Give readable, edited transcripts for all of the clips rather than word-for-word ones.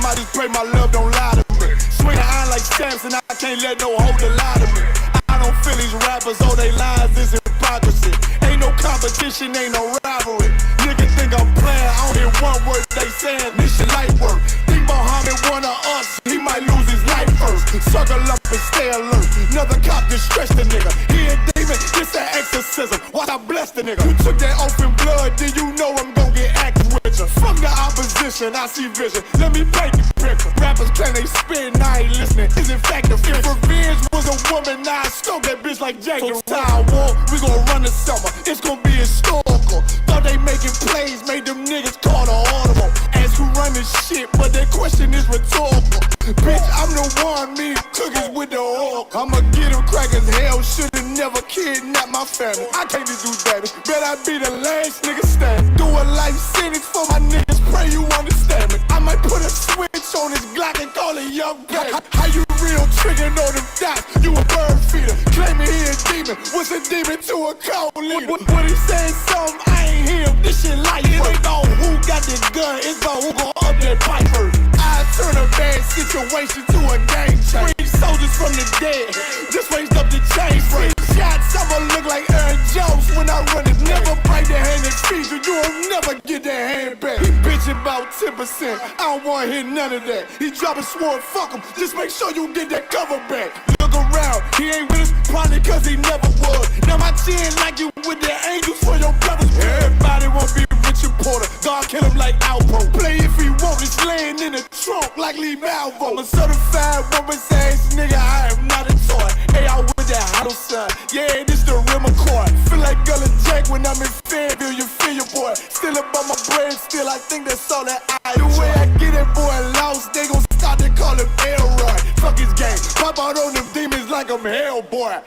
I just pray my love don't lie to me. Swing the iron like Samson, I can't let no hold a lie to me. I don't feel these rappers, all they lies is hypocrisy. Ain't no competition, ain't no rivalry. Niggas think I'm playing, I don't hear one word they saying. This shit light work. Think Muhammad one of us, he might lose his life first. Circle up and stay alert. Another cop just stretched the nigga. He a demon, this an exorcism. Watch I bless the nigga. You took that open blood, then you know I'm gon' get active with you. From the opposition, I see vision. Let me paint the picture. Rappers claim they spit, and I ain't listening. Is in fact the If revenge was a woman, now I stroke that bitch like Jagger. So time war, we gon' run the summer. It's gon' be historical. Thought they making plays, made them niggas call the audible. Ask who run this shit, but that question is rhetorical. Bitch, I'm the one, me cookies with the oil. I'ma get them crackers, hell should've never kidnapped my family. I can't just do that, bet I be the last nigga standing. Do a life sentence for my niggas, pray you understand me. I might put a switch on this Glock and call it young baby. How you real triggering on them dots? You a bird feeder, claiming he a demon. What's a demon to a cold leader? What he saying something, I ain't hear him. This shit light. It ain't about who got the gun, it's about who gon' up that piper. I turn a bad situation to a game changer. Bring soldiers from the dead, just raised up the chain frame. Shots, I'ma look like Aaron Jones when I run it. Never bite the hand that feeds you, you will never get that hand back. He bitchin' about 10%, I don't wanna hear none of that. He dropping sword, fuck him, just make sure you get that cover back. Look around, he ain't with us, probably cause he never was. Now my chin like you with the angels for your brothers. Everybody won't be Richard Porter, God kill him like Alpo. Play if he won't, it's laying in the trunk like Lee Malvo. I'm a certified woman's ass nigga, I am not a toy. Hey, I with that hollow son, yeah, this the real McCoy. Feel like Gullah Jack when I'm in Fayetteville, you feel your boy. Still about my brain, still I think that's all that I do. The way I get that boy lost, they gon' start to call him Elroy. Fuck his game, pop out on them demons like I'm Hellboy.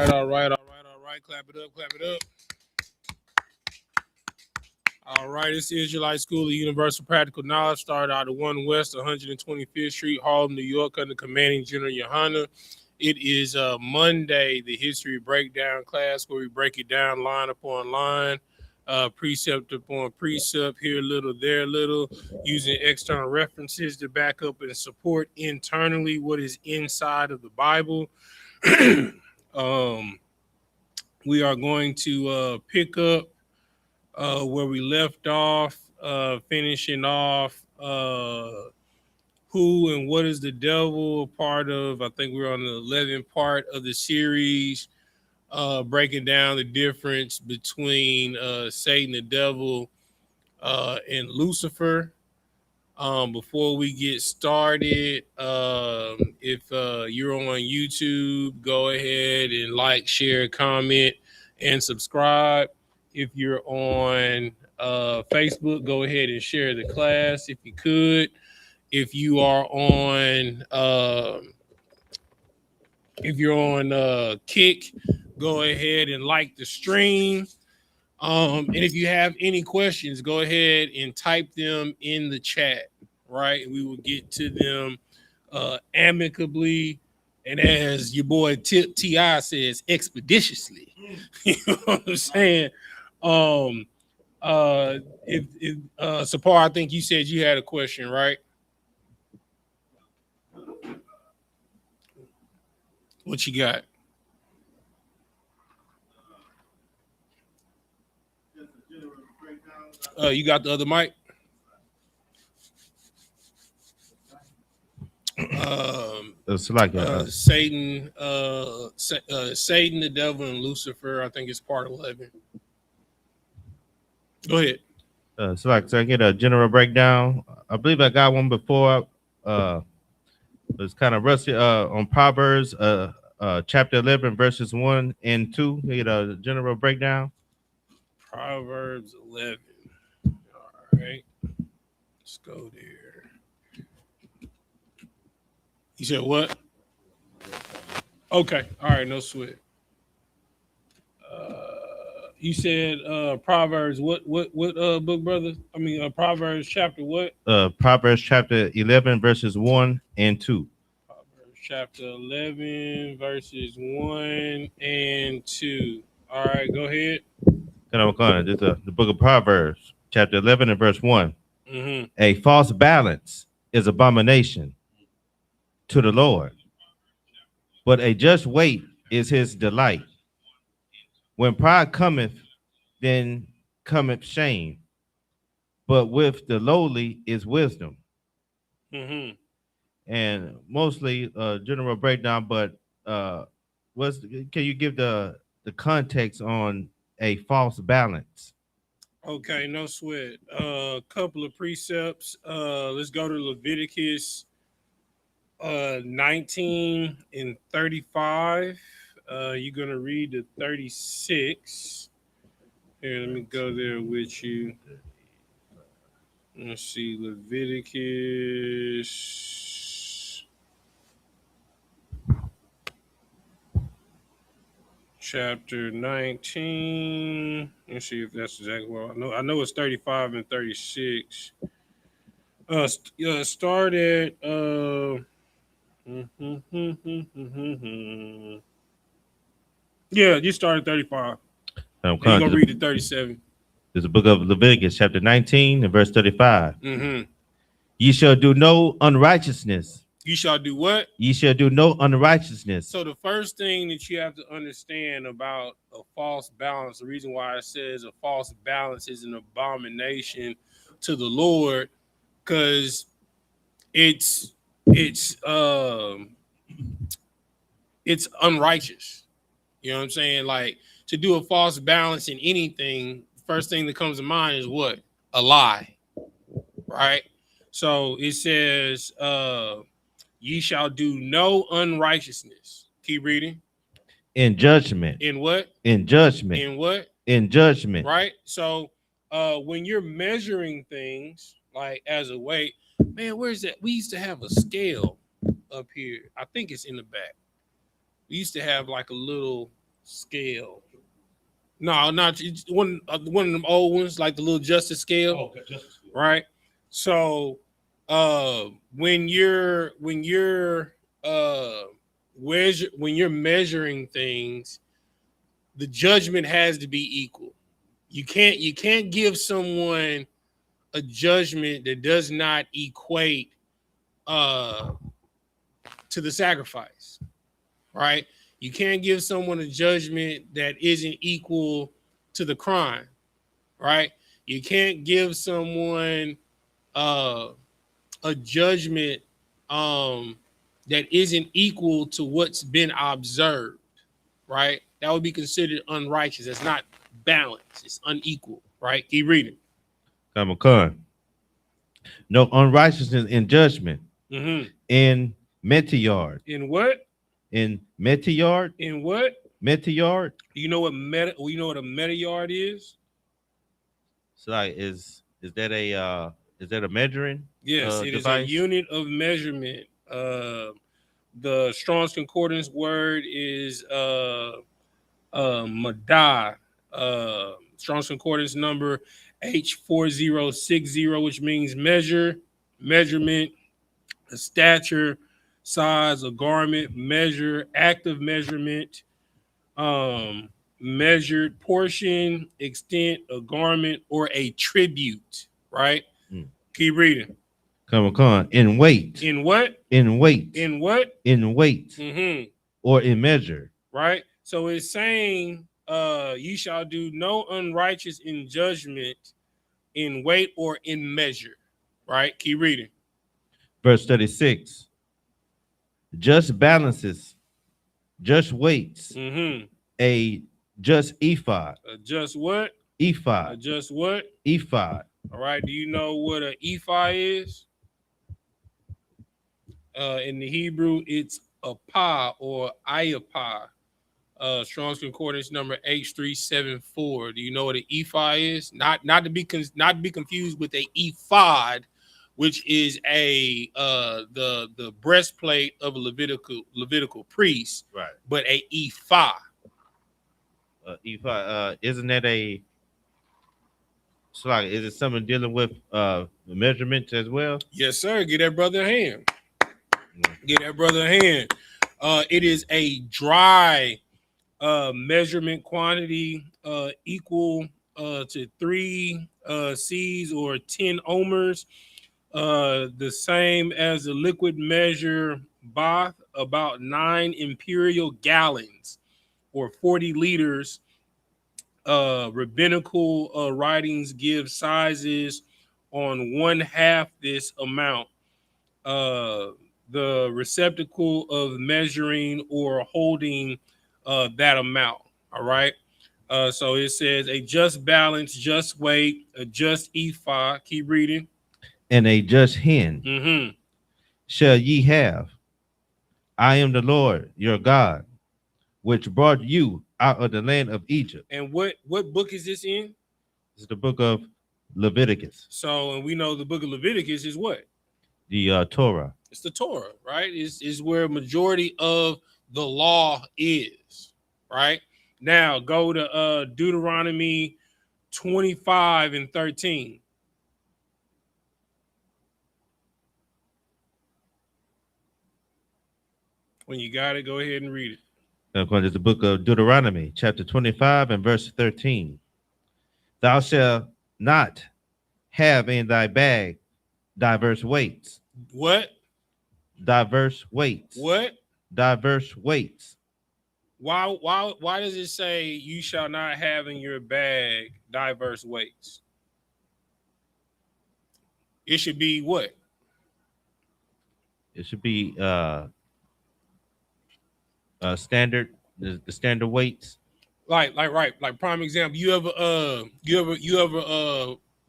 All right. Clap it up. All right, it's the Israelite School of Universal Practical Knowledge. Started out at 1 West 125th Street, Harlem, New York, under Commanding General YAHANNA. It is Monday, the history breakdown class, where we break it down line upon line, precept upon precept, here a little, there a little, using external references to back up and support internally what is inside of the Bible. We are going to pick up where we left off, finishing off who and what is the devil a part of. I think we're on the 11th part of the series, breaking down the difference between Satan, the devil, and Lucifer. Before we get started, if you're on YouTube, go ahead and like, share, comment, and subscribe. If you're on Facebook, go ahead and share the class if you could. If you are on Kick, go ahead and like the stream. And if you have any questions, go ahead and type them in the chat, right? And we will get to them amicably. And as your boy T.I. says, expeditiously. You know what I'm saying? Sapar, I think you said you had a question, right? What you got? You got the other mic? Satan, Satan, the devil, and Lucifer. I think it's part 11. Go ahead. So I get a general breakdown. I believe I got one before. It's kind of rusty on Proverbs, chapter 11, verses 1 and 2. You get a general breakdown. Proverbs 11. All right. Let's go there. You said what? Okay. All right. No sweat. You said Proverbs. What book, brother? I mean, Proverbs chapter what? Proverbs chapter 11, verses 1 and 2. Proverbs chapter 11, verses 1 and 2. All right. Go ahead. This is the book of Proverbs, chapter 11 and verse 1. Mm-hmm. A false balance is abomination to the Lord, but a just weight is his delight. When pride cometh, then cometh shame, but with the lowly is wisdom. Mm-hmm. And mostly general breakdown, but can you give the context on a false balance? Okay, no sweat. Couple of precepts. Let's go to Leviticus 19 and 35. You're gonna read the 36. Here, let me go there with you. Let's see, Leviticus chapter 19. Let's see if that's exactly what I know. I know it's 35 and 36. Start at yeah, you start at 35. You're gonna read the 37. There's a book of Leviticus, chapter 19 and verse 35. Mm-hmm. Ye shall do no unrighteousness. You shall do what? Ye shall do no unrighteousness. So the first thing that you have to understand about a false balance, the reason why it says a false balance is an abomination to the Lord, because it's unrighteous. You know what I'm saying? Like, to do a false balance in anything, first thing that comes to mind is what? A lie, right? So it says, ye shall do no unrighteousness. Keep reading. In judgment. In what? In judgment. In what? In judgment. Right? So when you're measuring things like as a weight, man, where's that? We used to have a scale up here. I think it's in the back. We used to have like a little scale. No, not one of them old ones, like the little justice scale. Oh, okay, justice scale. Right? So when you're measuring things, the judgment has to be equal. You can't give someone a judgment that does not equate to the sacrifice, right? You can't give someone a judgment that isn't equal to the crime, right? You can't give someone a judgment that isn't equal to what's been observed, right? That would be considered unrighteous. It's not balanced. It's unequal, right? Keep reading. No unrighteousness in judgment. Mm-hmm. In metayard. In what? In metayard. In what? Metayard. You know what a metayard is? So like, is that a measuring? Yes, it device? is a unit of measurement. The Strong's Concordance word is madah. Strong's Concordance number H4060, which means measure, measurement, a stature, size, a garment, measure, active measurement, measured portion, extent, a garment, or a tribute, right? Keep reading. Come on. In weight. In what? In weight. In what? In weight. Mm-hmm. Or in measure. Right? So it's saying, ye shall do no unrighteous in judgment, in weight, or in measure. Right? Keep reading. Verse 36. just balances, just weights, Mm-hmm. a just ephod, Just what? ephod, Just what? ephod. All right. Do you know what an ephah is? In the Hebrew, it's a pa or I.S.U.P.K. Strong's Concordance number H374. Do you know what an ephah is? Not to be confused with a ephod, which is a the breastplate of a Levitical priest, Right. but a ephah. Ephod. Isn't that a? So like, is it something dealing with measurements as well? Yes, sir. Get that brother a hand. Get that brother a hand. It is a dry measurement quantity equal to 3 C's or 10 ohmers, the same as the liquid measure bath, about 9 imperial gallons or 40 liters. Rabbinical writings give sizes on 1/2 this amount. The receptacle of measuring or holding that amount. All right. So it says a just balance, just weight, a just ephah. Keep reading. And a just hin Mm-hmm. shall ye have. I am the Lord your God, which brought you out of the land of Egypt. And what book is this in? This is the book of Leviticus, So, and we know the book of Leviticus is what? the Torah. It's the Torah, right? Is where majority of the law is, right? Now go to Deuteronomy 25 and 13. When you got it, go ahead and read it. According to the book of Deuteronomy, chapter 25 and verse 13. Thou shalt not have in thy bag diverse weights. What? Diverse weights. What? Diverse weights. Why does it say you shall not have in your bag diverse weights? It should be what? It should be standard, the standard weights. Like prime example. You ever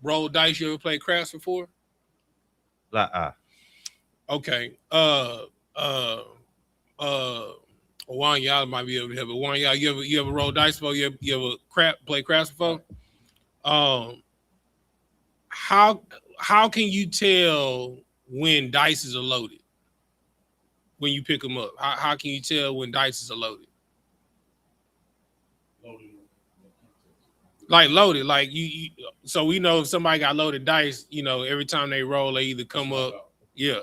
roll dice? You ever play craps before? Okay. One y'all might be able to help, but one y'all you ever roll dice before? You ever play craps before? How can you tell when dice are loaded? When you pick them up, how can you tell when dice are loaded? Like loaded, like you. So we know if somebody got loaded dice, you know, every time they roll, they either come up. Yeah.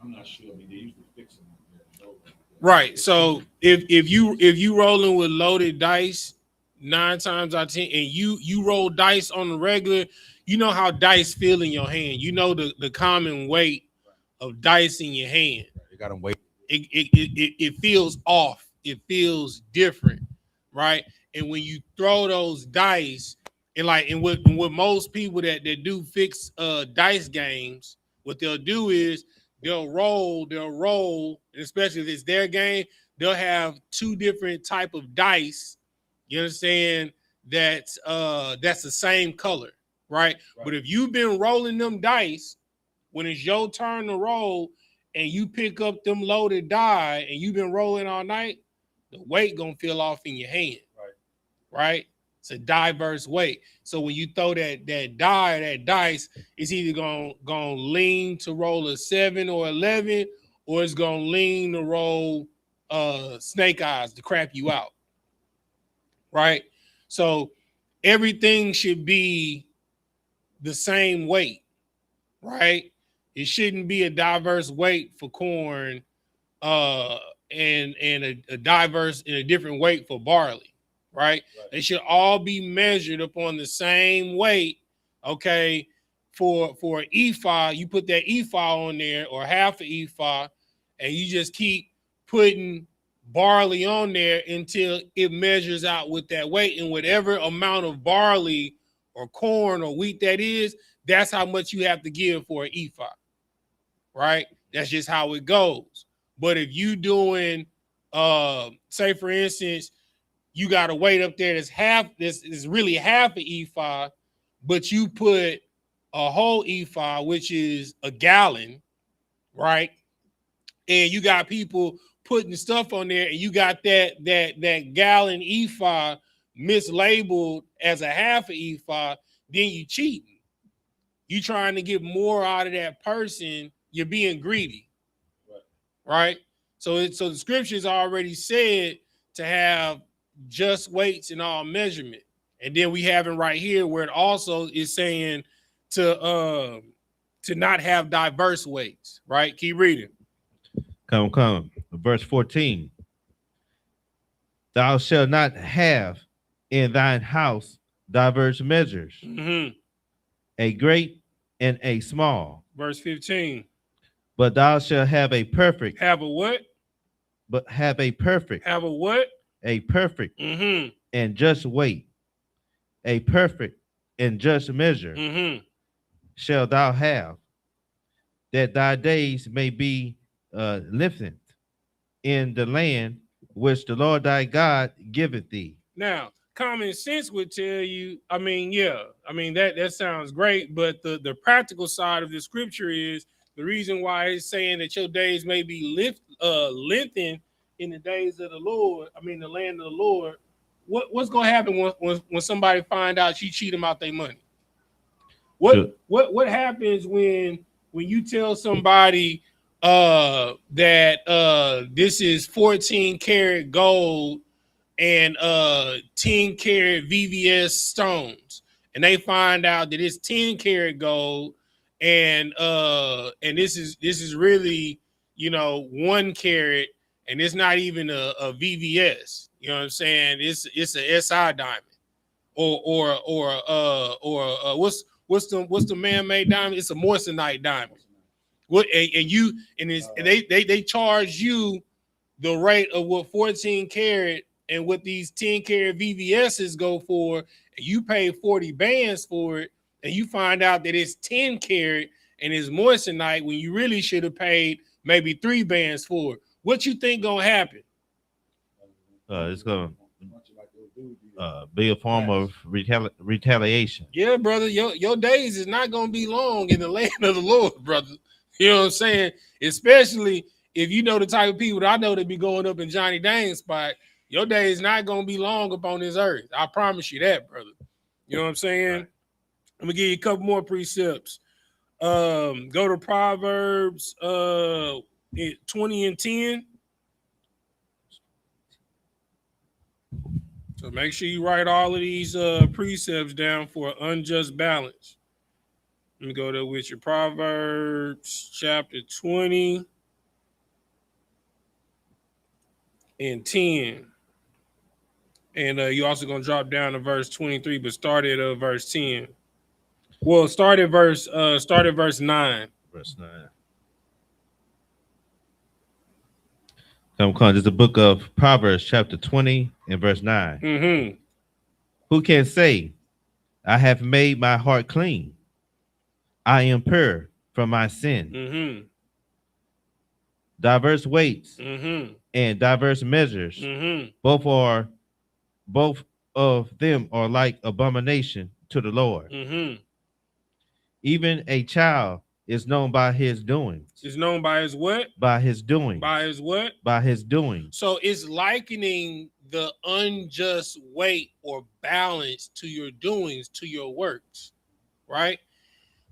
I'm not sure. I mean, they usually fix them. Right. So if you rolling with loaded dice 9 times out of 10, and you roll dice on the regular, you know how dice feel in your hand. You know the common weight of dice in your hand. You got them wait. It feels off. It feels different, right? And when you throw those dice, and what most people that do fix dice games, what they'll do is they'll roll, and especially if it's their game, they'll have 2 different type of dice. You understand? That's the same color, right? But if you've been rolling them dice, when it's your turn to roll and you pick up them loaded die and you've been rolling all night, the weight gonna feel off in your hand, right? It's a diverse weight. So when you throw that dice, it's either gonna lean to roll a 7 or 11, or it's gonna lean to roll snake eyes to crap you out, right? So everything should be the same weight, right? It shouldn't be a diverse weight for corn, and a diverse and a different weight for barley, right? They should all be measured upon the same weight. Okay, for an ephah, you put that ephah on there, or half an ephah, and you just keep putting barley on there until it measures out with that weight, and whatever amount of barley or corn or wheat that is, that's how much you have to give for an ephah, right? That's just how it goes. But if you doing, say for instance, you got a weight up there that's half, this is really half an ephah, but you put a whole ephah, which is a gallon, right? And you got people putting stuff on there, and you got that gallon ephah mislabeled as a half an ephah, then you cheating. You trying to get more out of that person, you're being greedy, right? So the scriptures already said to have just weights in all measurement. And then we have it right here where it also is saying to not have diverse weights, right? Keep reading. Come. Verse 14. Thou shalt not have in thine house diverse measures, a great and a small. Verse 15. But thou shalt have a perfect. Have a what? But have a perfect. Have a what? A perfect and just weight. A perfect and just measure shall thou have, that thy days may be lengthened in the land which the Lord thy God giveth thee. Now, common sense would tell you, that sounds great, but the practical side of the scripture is the reason why it's saying that your days may be lengthened in the days of the Lord, the land of the Lord. What's gonna happen when somebody find out you cheat them out their money? What happens when you tell somebody that this is 14 karat gold and 10 karat VVS stones, and they find out that it's 10 karat gold and this is really 1 karat, and it's not even a VVS. You know what I'm saying? It's a SI diamond or what's the man-made diamond? It's a moissanite diamond. They charge you the rate of what 14 karat and what these 10 karat VVSs go for, and you pay 40 bands for it, and you find out that it's 10 karat and it's moissanite when you really should have paid maybe 3 bands for it. What you think gonna happen? It's gonna be a form of retaliation. Yeah, brother, your days is not gonna be long in the land of the Lord, brother. You know what I'm saying? Especially if you know the type of people that I know that be going up in Johnny Dane's spot, your day is not gonna be long upon this earth. I promise you that, brother. You know what I'm saying? Right. I'm gonna give you a couple more precepts. Go to Proverbs 20 and 10. So make sure you write all of these precepts down for unjust balance. Let me go there with your Proverbs chapter 20 and 10. And you're also going to drop down to verse 23, but start at verse 10. Well, start at verse 9. Verse 9. Come. This is the book of Proverbs, chapter 20 and verse 9. Who can say, I have made my heart clean? I am pure from my sin. Diverse weights and diverse measures, both of them are like abomination to the Lord. Even a child is known by his doings. Is known by his what? By his doings. By his what? By his doings. So it's likening the unjust weight or balance to your doings, to your works, right?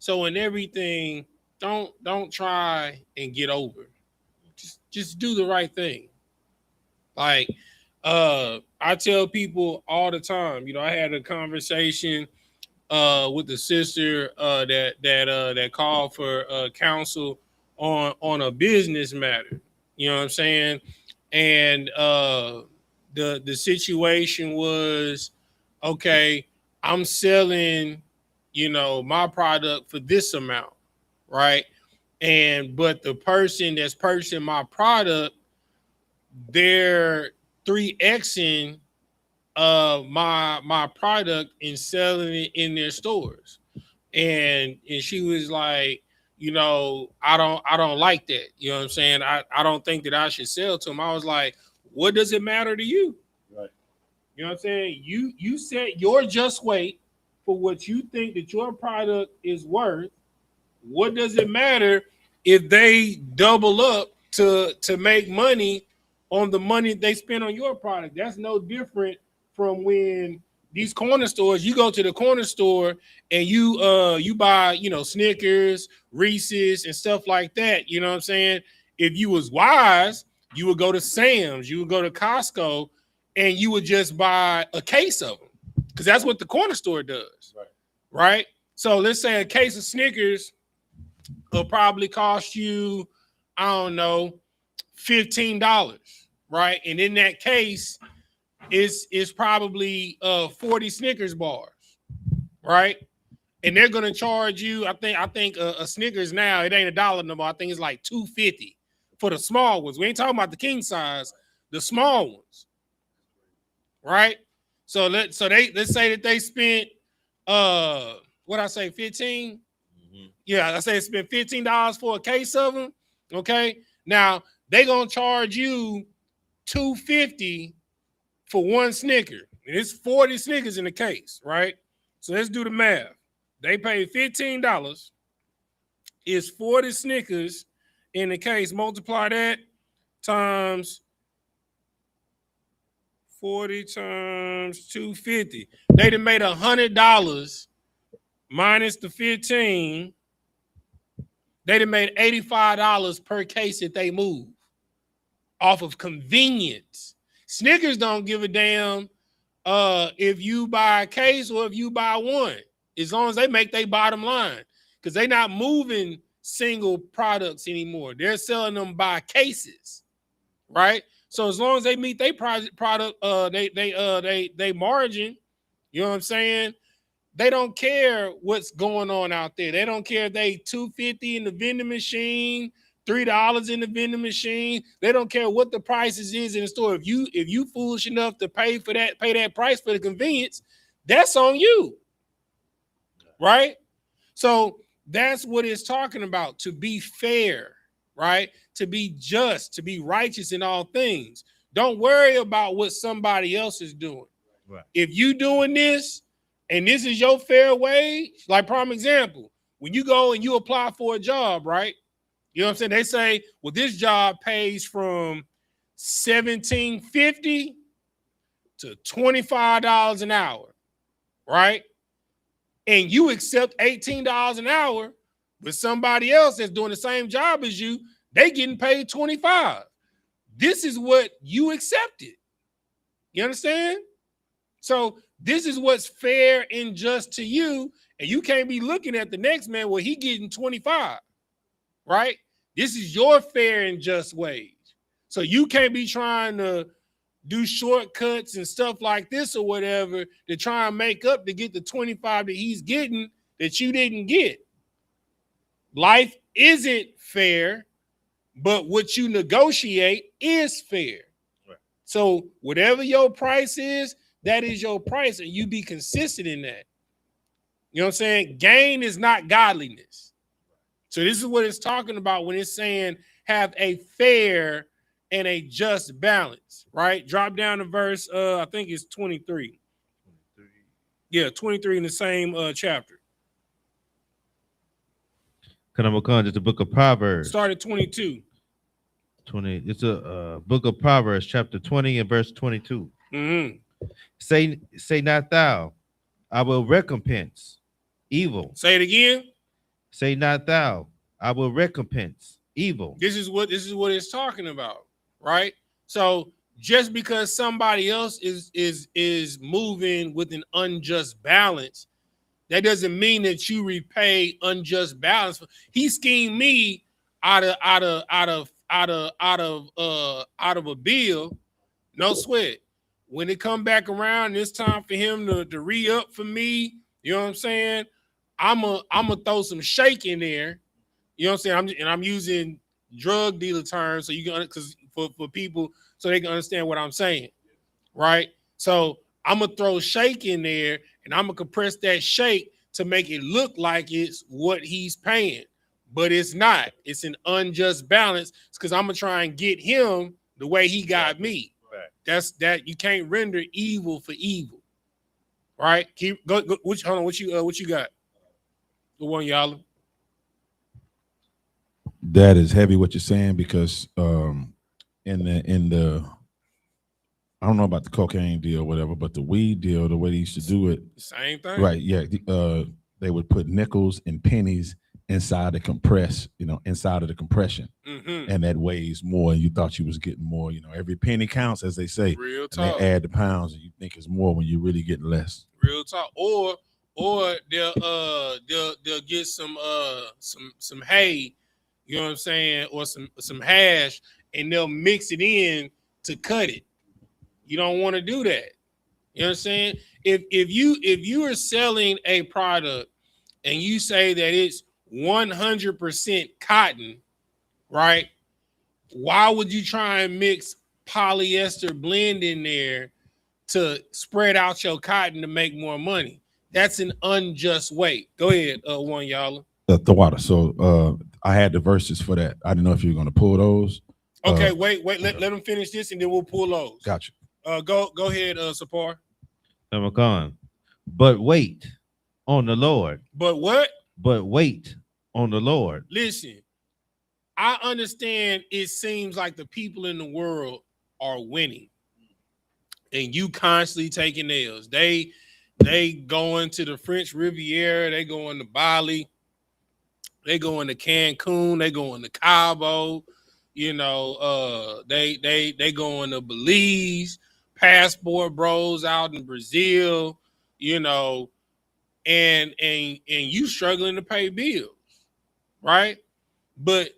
So in everything, don't try and get over. Just do the right thing. Like I tell people all the time, I had a conversation with the sister that called for counsel on a business matter. You know what I'm saying? And the situation was, okay, I'm selling, my product for this amount, right? But the person that's purchasing my product, they're 3Xing my product and selling it in their stores. and she was like, you know, I don't like that. You know what I'm saying? I don't think that I should sell to him. I was like, what does it matter to you? Right. You know what I'm saying? You set your just weight for what you think that your product is worth. What does it matter if they double up to make money on the money they spend on your product? That's no different from when these corner stores, you go to the corner store and you buy, you know, Snickers, Reese's and stuff like that. You know what I'm saying? If you was wise, you would go to Sam's, you would go to Costco, and you would just buy a case of them, because that's what the corner store does. Right? So let's say a case of Snickers will probably cost you, I don't know, $15, right? And in that case, is probably 40 Snickers bars, right? And they're gonna charge you. I think a Snickers now, it ain't $1 no more. I think it's like $2.50 for the small ones. We ain't talking about the king size, the small ones, right? So let's say that they spent what I say, 15. Yeah, I say spend $15 for a case of them. Okay, now they gonna charge you $2.50 for one Snicker, and it's 40 Snickers in the case, right? So let's do the math. They paid $15. It's 40 Snickers in the case. Multiply that times 40 times $2.50. They done made $100 minus the 15. They done made $85 per case that they move off of convenience. Snickers don't give a damn if you buy a case or if you buy one, as long as they make their bottom line, because they're not moving single products anymore. They're selling them by cases, right? So as long as they meet their product, they margin, you know what I'm saying? They don't care what's going on out there. They don't care if they $2.50 in the vending machine, $3 in the vending machine. They don't care what the prices is in the store. If you foolish enough to pay that price for the convenience, that's on you, right? So that's what it's talking about, to be fair, right? To be just, to be righteous in all things. Don't worry about what somebody else is doing. Right. If you doing this, and this is your fair wage, like prime example, when you go and you apply for a job, right? You know what I'm saying? They say, well, this job pays from $17.50 to $25 an hour, right? And you accept $18 an hour, but somebody else that's doing the same job as you, they getting paid $25. This is what you accepted. You understand? So this is what's fair and just to you, and you can't be looking at the next man, well, he getting 25, right? This is your fair and just wage. So you can't be trying to do shortcuts and stuff like this or whatever to try and make up to get the 25 that he's getting that you didn't get. Life isn't fair, but what you negotiate is fair. Right. So whatever your price is, that is your price, and you be consistent in that. You know what I'm saying? Gain is not godliness. So this is what it's talking about when it's saying have a fair and a just balance, right? Drop down to verse, I think it's 23. Yeah, 23 in the same chapter. It's the book of Proverbs. Start at 22. 20. It's a book of Proverbs, chapter 20 and verse 22. Mm-hmm. Say not thou, I will recompense evil. Say it again. Say not thou, I will recompense evil. This is what it's talking about, right? So just because somebody else is moving with an unjust balance, that doesn't mean that you repay unjust balance. He schemed me out of a bill, no sweat. When it come back around, it's time for him to re-up for me. You know what I'm saying? I'm gonna throw some shake in there. You know what I'm saying? I'm using drug dealer terms so you can, because for people so they can understand what I'm saying, right? So I'm gonna throw shake in there and I'm gonna compress that shake to make it look like it's what he's paying, but it's not. It's an unjust balance because I'm gonna try and get him the way he got me. Right. That's that you can't render evil for evil, right? Keep go. Hold on, what you got? The one y'all. That is heavy what you're saying because in the I don't know about the cocaine deal or whatever, but the weed deal, the way they used to do it, Same thing, right? Yeah, they would put nickels and pennies inside the compress, inside of the compression, and that weighs more, and you thought you was getting more. Every penny counts, as they say. Real and talk. They add the pounds, and you think it's more when you really get less. Real talk. Or they'll get some hay, you know what I'm saying, or some hash, and they'll mix it in to cut it. You don't want to do that. You know what I'm saying? If you are selling a product and you say that it's 100% cotton, right? Why would you try and mix polyester blend in there to spread out your cotton to make more money? That's an unjust way. Go ahead, one y'all. The water. So I had the verses for that. I didn't know if you were going to pull those. Okay, wait. Let them finish this and then we'll pull those. Gotcha. Go ahead, Sapar. I'm gone. But wait on the Lord. But what? But wait on the Lord. Listen, I understand it seems like the people in the world are winning and you constantly taking nails. They going to the French Riviera, they going to Bali, they going to Cancun, they going to Cabo, they going to Belize, passport bros out in Brazil, and you struggling to pay bills, right? But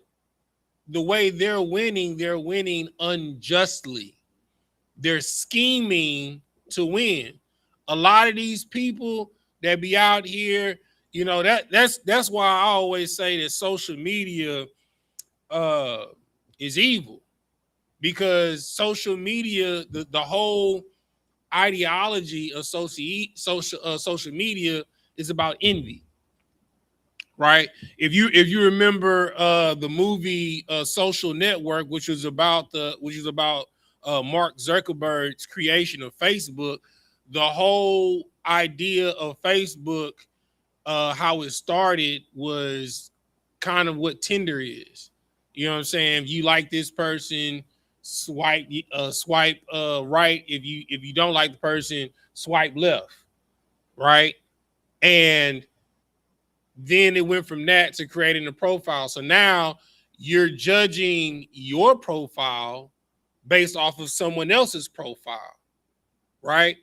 the way they're winning unjustly. They're scheming to win. A lot of these people that be out here, that's why I always say that social media is evil, because social media, the whole ideology of social media is about envy, right? If you remember the movie Social Network, which was about Mark Zuckerberg's creation of Facebook, the whole idea of Facebook, how it started was kind of what Tinder is. You know what I'm saying? If you like this person, swipe right. If you don't like the person, swipe left, right? And then it went from that to creating a profile. So now you're judging your profile based off of someone else's profile, right?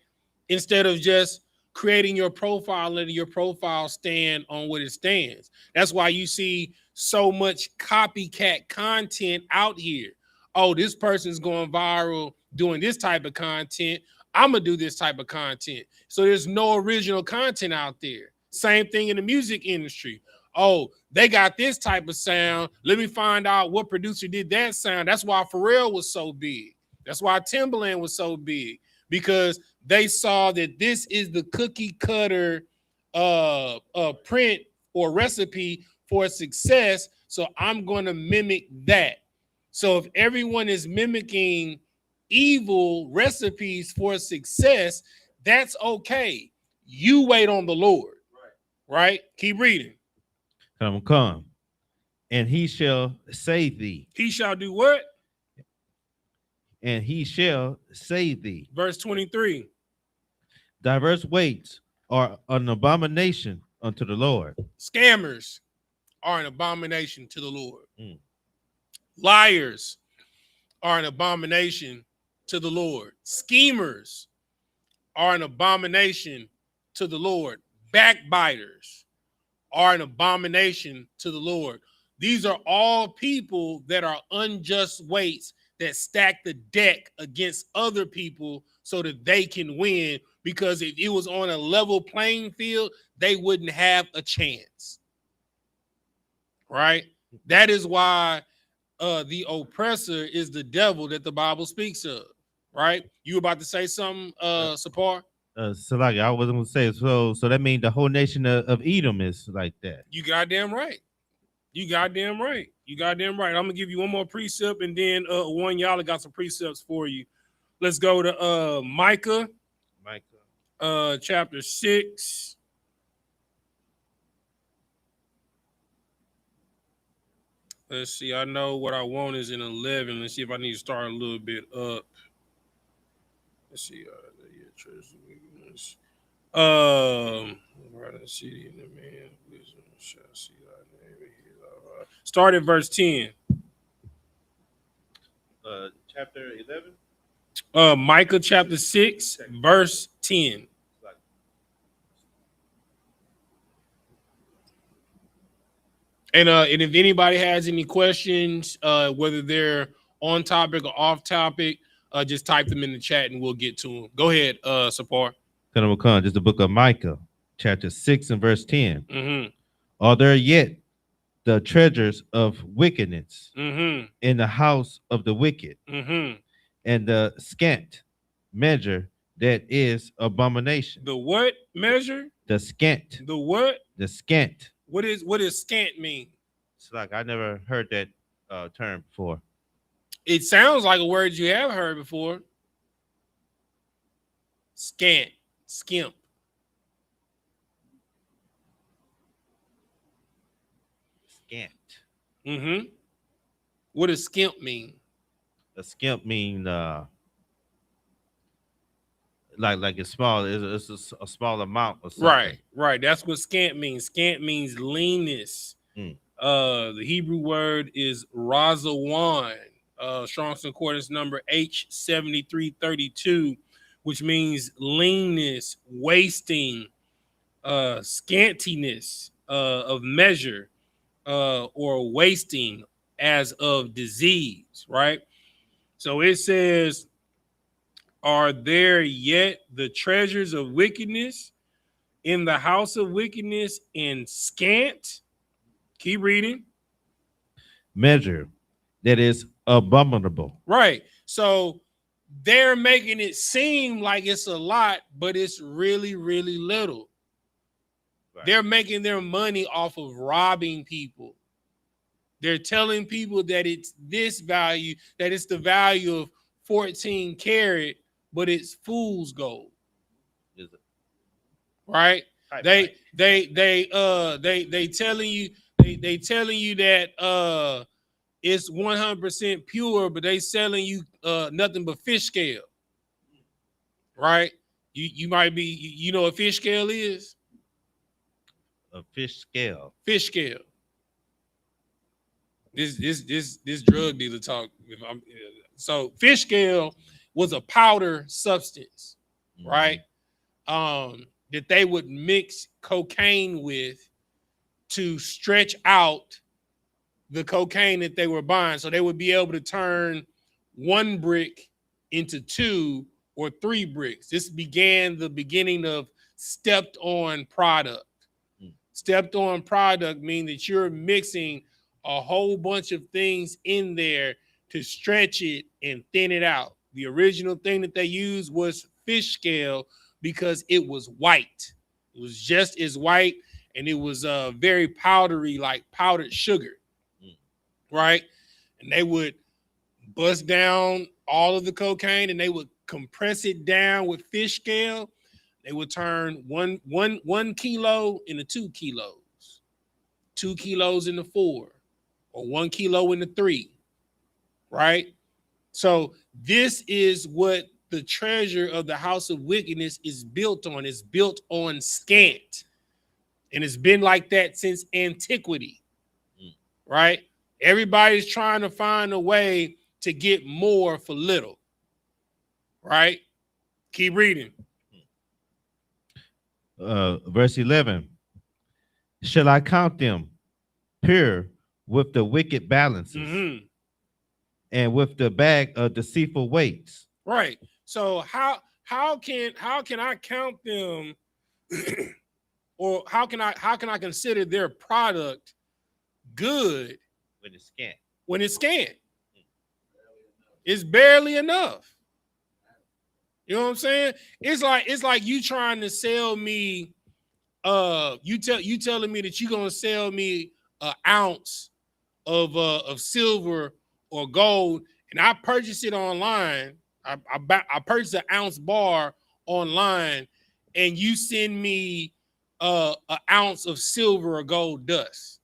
Instead of just creating your profile, letting your profile stand on what it stands. That's why you see so much copycat content out here. Oh, this person's going viral doing this type of content. I'm going to do this type of content. So there's no original content out there. Same thing in the music industry. Oh, they got this type of sound. Let me find out what producer did that sound. That's why Pharrell was so big. That's why Timbaland was so big, because they saw that this is the cookie cutter print or recipe for success. So I'm going to mimic that. So if everyone is mimicking evil recipes for success, that's okay. You wait on the Lord, right? Keep reading. Come, and he shall save thee. He shall do what? And he shall save thee. Verse 23. Diverse weights are an abomination unto the Lord. Scammers are an abomination to the Lord. Liars are an abomination to the Lord. Schemers are an abomination to the Lord. Backbiters are an abomination to the Lord. These are all people that are unjust weights that stack the deck against other people so that they can win, because if it was on a level playing field, they wouldn't have a chance. Right? That is why the oppressor is the devil that the Bible speaks of. Right? You about to say something, Sapar? Salaki, I wasn't gonna say so that means the whole nation of Edom is like that. You goddamn right. You goddamn right. You goddamn right. I'm gonna give you one more precept, and then one y'all got some precepts for you. Let's go to Micah. Chapter 6. Let's see. I know what I want is in 11. Let's see if I need to start a little bit up. Let's see. City in the man. Start at verse 10. Chapter 11. Micah chapter 6, verse 10. And if anybody has any questions, whether they're on topic or off topic, just type them in the chat and we'll get to them. Go ahead, Sapar. This is the book of Micah, chapter 6 and verse 10. Mm-hmm. Are there yet the treasures of wickedness Mm-hmm. in the house of the wicked, Mm-hmm. and the scant measure that is abomination? The what measure? The scant. The what? The scant. What does scant mean? It's like I never heard that term before. It sounds like a word you have heard before. Scant, skimp. Scant. Mm-hmm. What does skimp mean? A skimp mean like it's small. It's a small amount or something. Right. That's what scant means. Scant means leanness. The Hebrew word is razawan. Strong's Concordance number H7332, which means leanness, wasting, scantiness of measure, or wasting as of disease, right? So it says, are there yet the treasures of wickedness in the house of wickedness in scant? Keep reading. Measure that is abominable. Right. So they're making it seem like it's a lot, but it's really, really little. Right. They're making their money off of robbing people. They're telling people that it's this value, that it's the value of 14 karat, but it's fool's gold. Is it? Right? They telling you that it's 100% pure, but they selling you nothing but fish scale. Right? You might be, you know what fish scale is? A fish scale. Fish scale. This drug dealer talk. So fish scale was a powder substance, right? That they would mix cocaine with to stretch out the cocaine that they were buying. So they would be able to turn one brick into 2 or 3 bricks. This began the beginning of stepped on product. Stepped on product means that you're mixing a whole bunch of things in there to stretch it and thin it out. The original thing that they used was fish scale because it was white. It was just as white, and it was very powdery, like powdered sugar, right? And they would bust down all of the cocaine, and they would compress it down with fish scale. They would turn one kilo into 2 kilos, 2 kilos into 4, or 1 kilo into 3, right? So this is what the treasure of the house of wickedness is built on. It's built on scant. And it's been like that since antiquity, right? Everybody's trying to find a way to get more for little, right? Keep reading. Verse 11. Shall I count them pure with the wicked balances and with the bag of deceitful weights? Right. So how can I count them or how can I consider their product good when it's scant? When it's scant. It's barely enough. You know what I'm saying? It's like you trying to sell me. You telling me that you're gonna sell me an ounce of silver or gold, and I purchase it online. I purchase an ounce bar online, and you send me an ounce of silver or gold dust.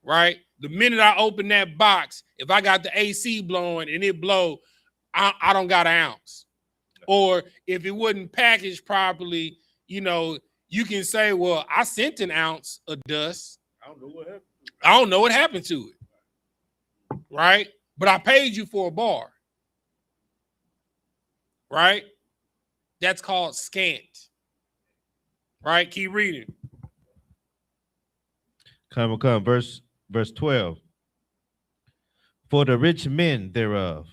Right? The minute I open that box, if I got the AC blowing and it blow, I don't got an ounce. Or if it wasn't packaged properly, you know, you can say, well, I sent an ounce of dust. I don't know what happened to it. Right? But I paid you for a bar. Right? That's called scant. Right? Keep reading. Come, verse 12. For the rich men thereof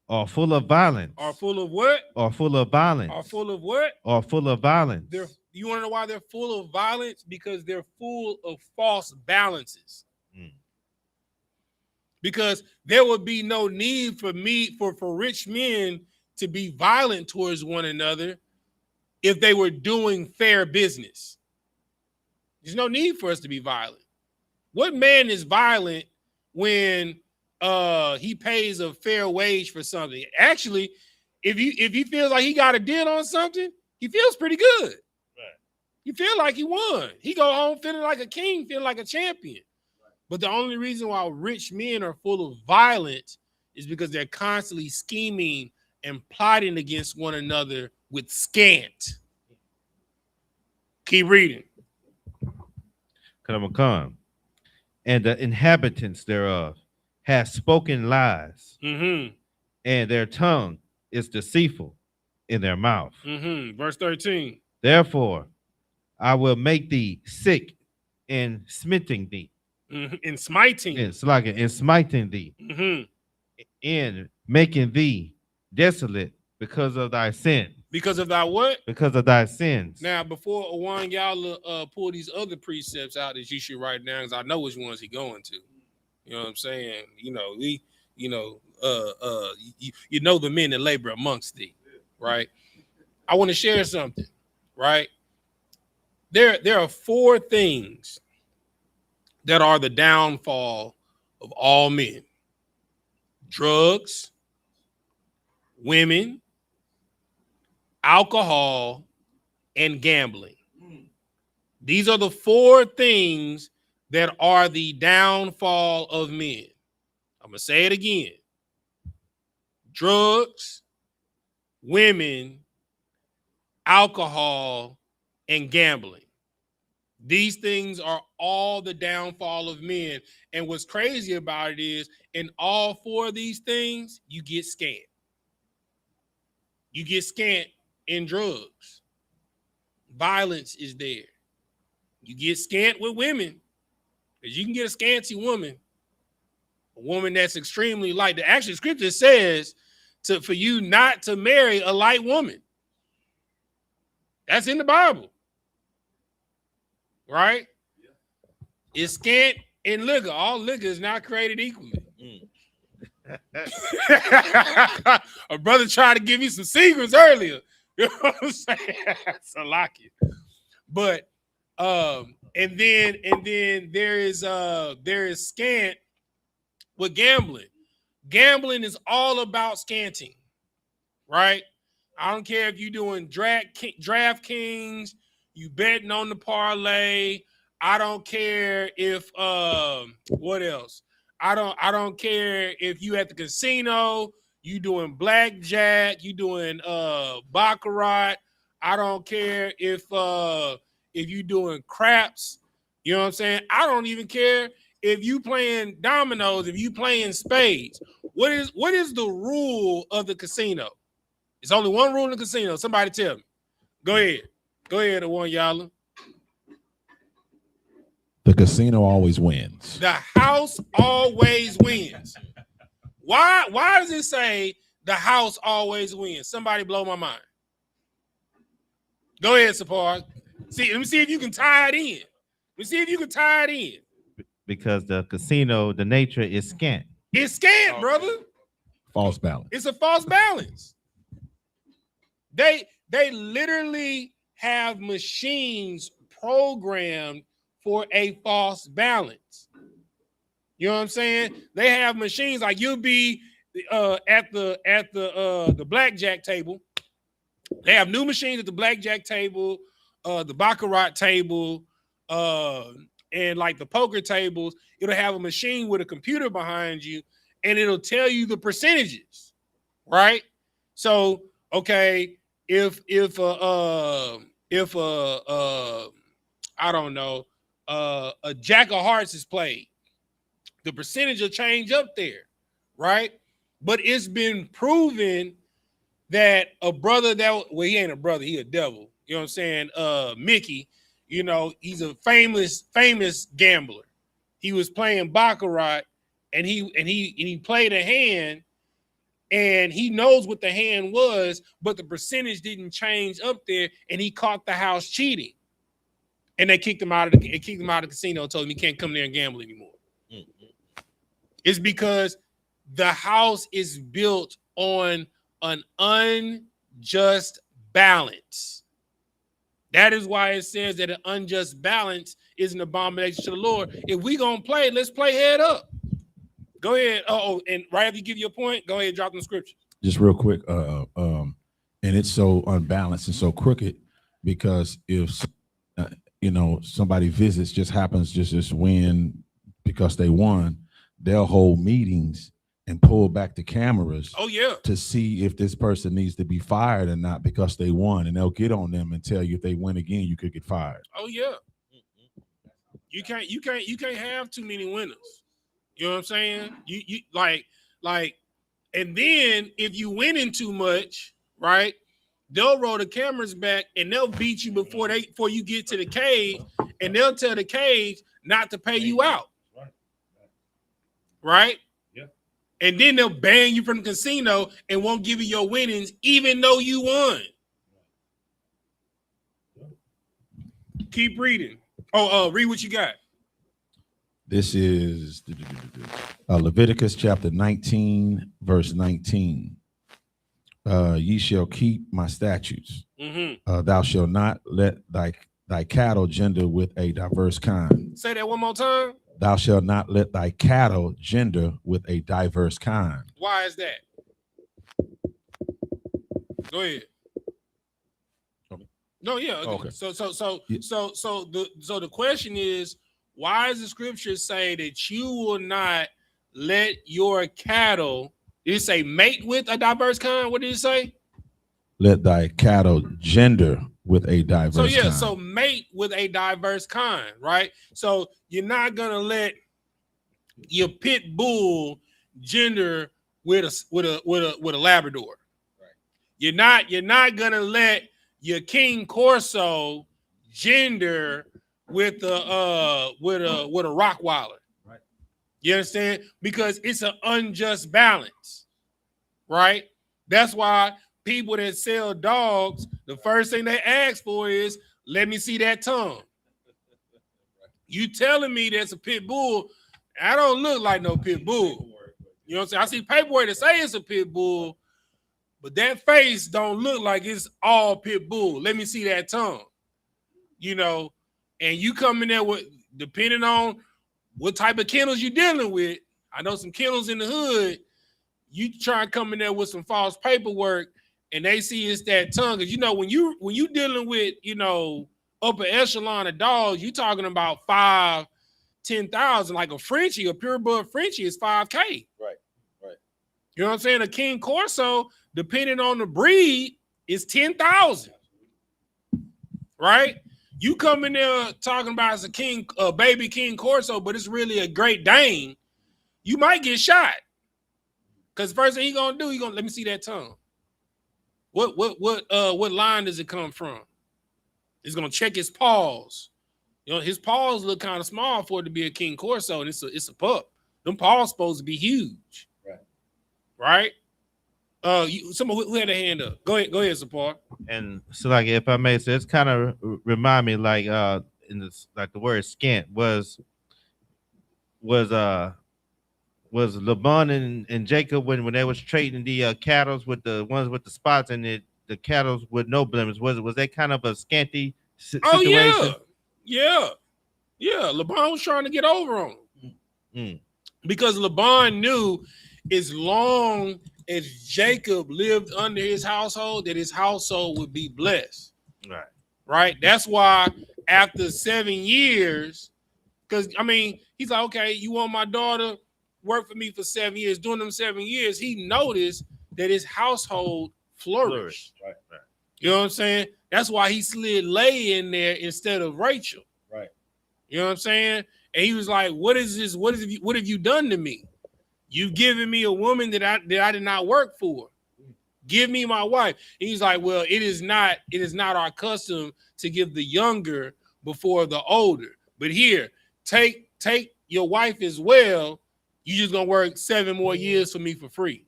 are full of violence. Are full of what? Are full of violence. Are full of what? Are full of violence. You want to know why they're full of violence? Because they're full of false balances. Because there would be no need for rich men to be violent towards one another if they were doing fair business. There's no need for us to be violent. What man is violent when he pays a fair wage for something? Actually, if he feels like he got a deal on something, he feels pretty good. Right. He feel like he won. He go home feeling like a king, feeling like a champion. Right. But the only reason why rich men are full of violence is because they're constantly scheming and plotting against one another with scant. Keep reading. Come. And the inhabitants thereof have spoken lies, and their tongue is deceitful in their mouth. Verse 13. Therefore, I will make thee sick in smiting thee. In smiting. It's like in smiting thee. In making thee desolate because of thy sin. Because of thy what? Because of thy sins. Now, before Awan, y'all pull these other precepts out that you should write down, because I know which ones he going to. You know what I'm saying? You know, you know the men that labor amongst thee, right? I want to share something, right? There are 4 things that are the downfall of all men: drugs, women, alcohol, and gambling. These are the 4 things that are the downfall of men. I'm going to say it again. Drugs, women, alcohol, and gambling. These things are all the downfall of men. And what's crazy about it is, in all 4 of these things, you get scant. You get scant in drugs. Violence is there. You get scant with women, because you can get a scanty woman, a woman that's extremely light. The actual scripture says for you not to marry a light woman. That's in the Bible. Right? Yeah. It's scant in liquor. All liquor is not created equally. A brother tried to give me some secrets earlier. You know what I'm saying? Salaki. But and then there is scant with gambling. Gambling is all about scanting, right? I don't care if you're doing DraftKings, you betting on the parlay. I don't care if what else? I don't care if you at the casino, you doing blackjack, you doing baccarat. I don't care if you doing craps. You know what I'm saying? I don't even care if you playing dominoes, if you playing spades. What is the rule of the casino? It's only one rule in the casino. Somebody tell me. Go ahead, Awan Yala. The casino always wins. The house always wins. Why does it say the house always wins? Somebody blow my mind. Go ahead, Sapar. Let me see if you can tie it in. Because the casino, the nature is scant. It's scant, brother. False balance. It's a false balance. They literally have machines programmed for a false balance. You know what I'm saying? They have machines like you'll be at the blackjack table. They have new machines at the blackjack table, the baccarat table, and like the poker tables. It'll have a machine with a computer behind you, and it'll tell you the percentages, right? So, okay, if I don't know, a jack of hearts is played, the percentage will change up there, right? But it's been proven that a brother that, well, he ain't a brother, he a devil. You know what I'm saying? Mickey, you know, he's a famous gambler. He was playing baccarat, and he played a hand, and he knows what the hand was, but the percentage didn't change up there, and he caught the house cheating, and they kicked him out of the casino, told him he can't come there and gamble anymore. It's because the house is built on an unjust balance. That is why it says that an unjust balance is an abomination to the Lord. If we gonna play, let's play head up. Go ahead. Oh, and right after you give your point, go ahead and drop them scriptures. Just real quick, and it's so unbalanced and so crooked because if you know, somebody visits, just happens just win because they won, they'll hold meetings and pull back the cameras. Oh yeah, to see if this person needs to be fired or not because they won, and they'll get on them and tell you if they win again, you could get fired. Oh yeah, you can't have too many winners. You know what I'm saying? You like, and then if you winning too much, right? They'll roll the cameras back and they'll beat you before you get to the cage, and they'll tell the cage not to pay you out. Right? Yeah. And then they'll ban you from the casino and won't give you your winnings, even though you won. Keep reading. Read what you got. This is Leviticus chapter 19, verse 19. Ye shall keep my statutes. Thou shalt not let thy cattle gender with a diverse kind. Say that one more time. Thou shalt not let thy cattle gender with a diverse kind. Why is that? Go ahead. Okay. No, yeah. Okay. So the question is, why does the scripture say that you will not let your cattle? Did it say mate with a diverse kind? What did it say? Let thy cattle gender with a diverse kind. So yeah, so mate with a diverse kind, right? So you're not gonna let your pit bull gender with a Labrador. Right. You're not gonna let your King Corso gender with a Rottweiler. Right. You understand? Because it's an unjust balance, right? That's why people that sell dogs, the first thing they ask for is, let me see that tongue. You telling me that's a pit bull? I don't look like no pit bull. You know what I'm saying? I see paperwork that say it's a pit bull, but that face don't look like it's all pit bull. Let me see that tongue. You know, and you come in there with, depending on what type of kennels you're dealing with. I know some kennels in the hood, you try and come in there with some false paperwork, and they see it's that tongue. Because, you know, when you dealing with, you know, upper echelon of dogs, you talking about 5,000-10,000. Like a Frenchie, a pure blood Frenchie is 5K. Right. You know what I'm saying? A King Corso, depending on the breed, is 10,000. Right? You come in there talking about it's a baby King Corso, but it's really a Great Dane, you might get shot. Because the first thing he's gonna do, he's gonna let me see that tongue. What line does it come from? He's gonna check his paws. You know, his paws look kind of small for it to be a King Corso, and it's a pup. Them paws supposed to be huge. Right? Someone who had a hand up. Go ahead, Sapar. And so, like, if I may say, it's kind of remind me, like, in this, like, the word skint was Laban and Jacob when they was trading the cattle with the ones with the spots, and the the cattle with no blemish? Was that kind of a scanty Oh situation? yeah. Laban was trying to get over on him because Laban knew as long as Jacob lived under his household, that his household would be blessed. Right. That's why after 7 years, because I mean, he's like, okay, you want my daughter, work for me for 7 years. During them 7 years, he noticed that his household flourished. Right. You know what I'm saying? That's why he slid Leah in there instead of Rachel. Right. You know what I'm saying? And he was like, what is this? What have you done to me? You've given me a woman that I did not work for. Give me my wife. And he's like, well, it is not our custom to give the younger before the older. But here, take your wife as well. You just gonna work 7 more years for me for free.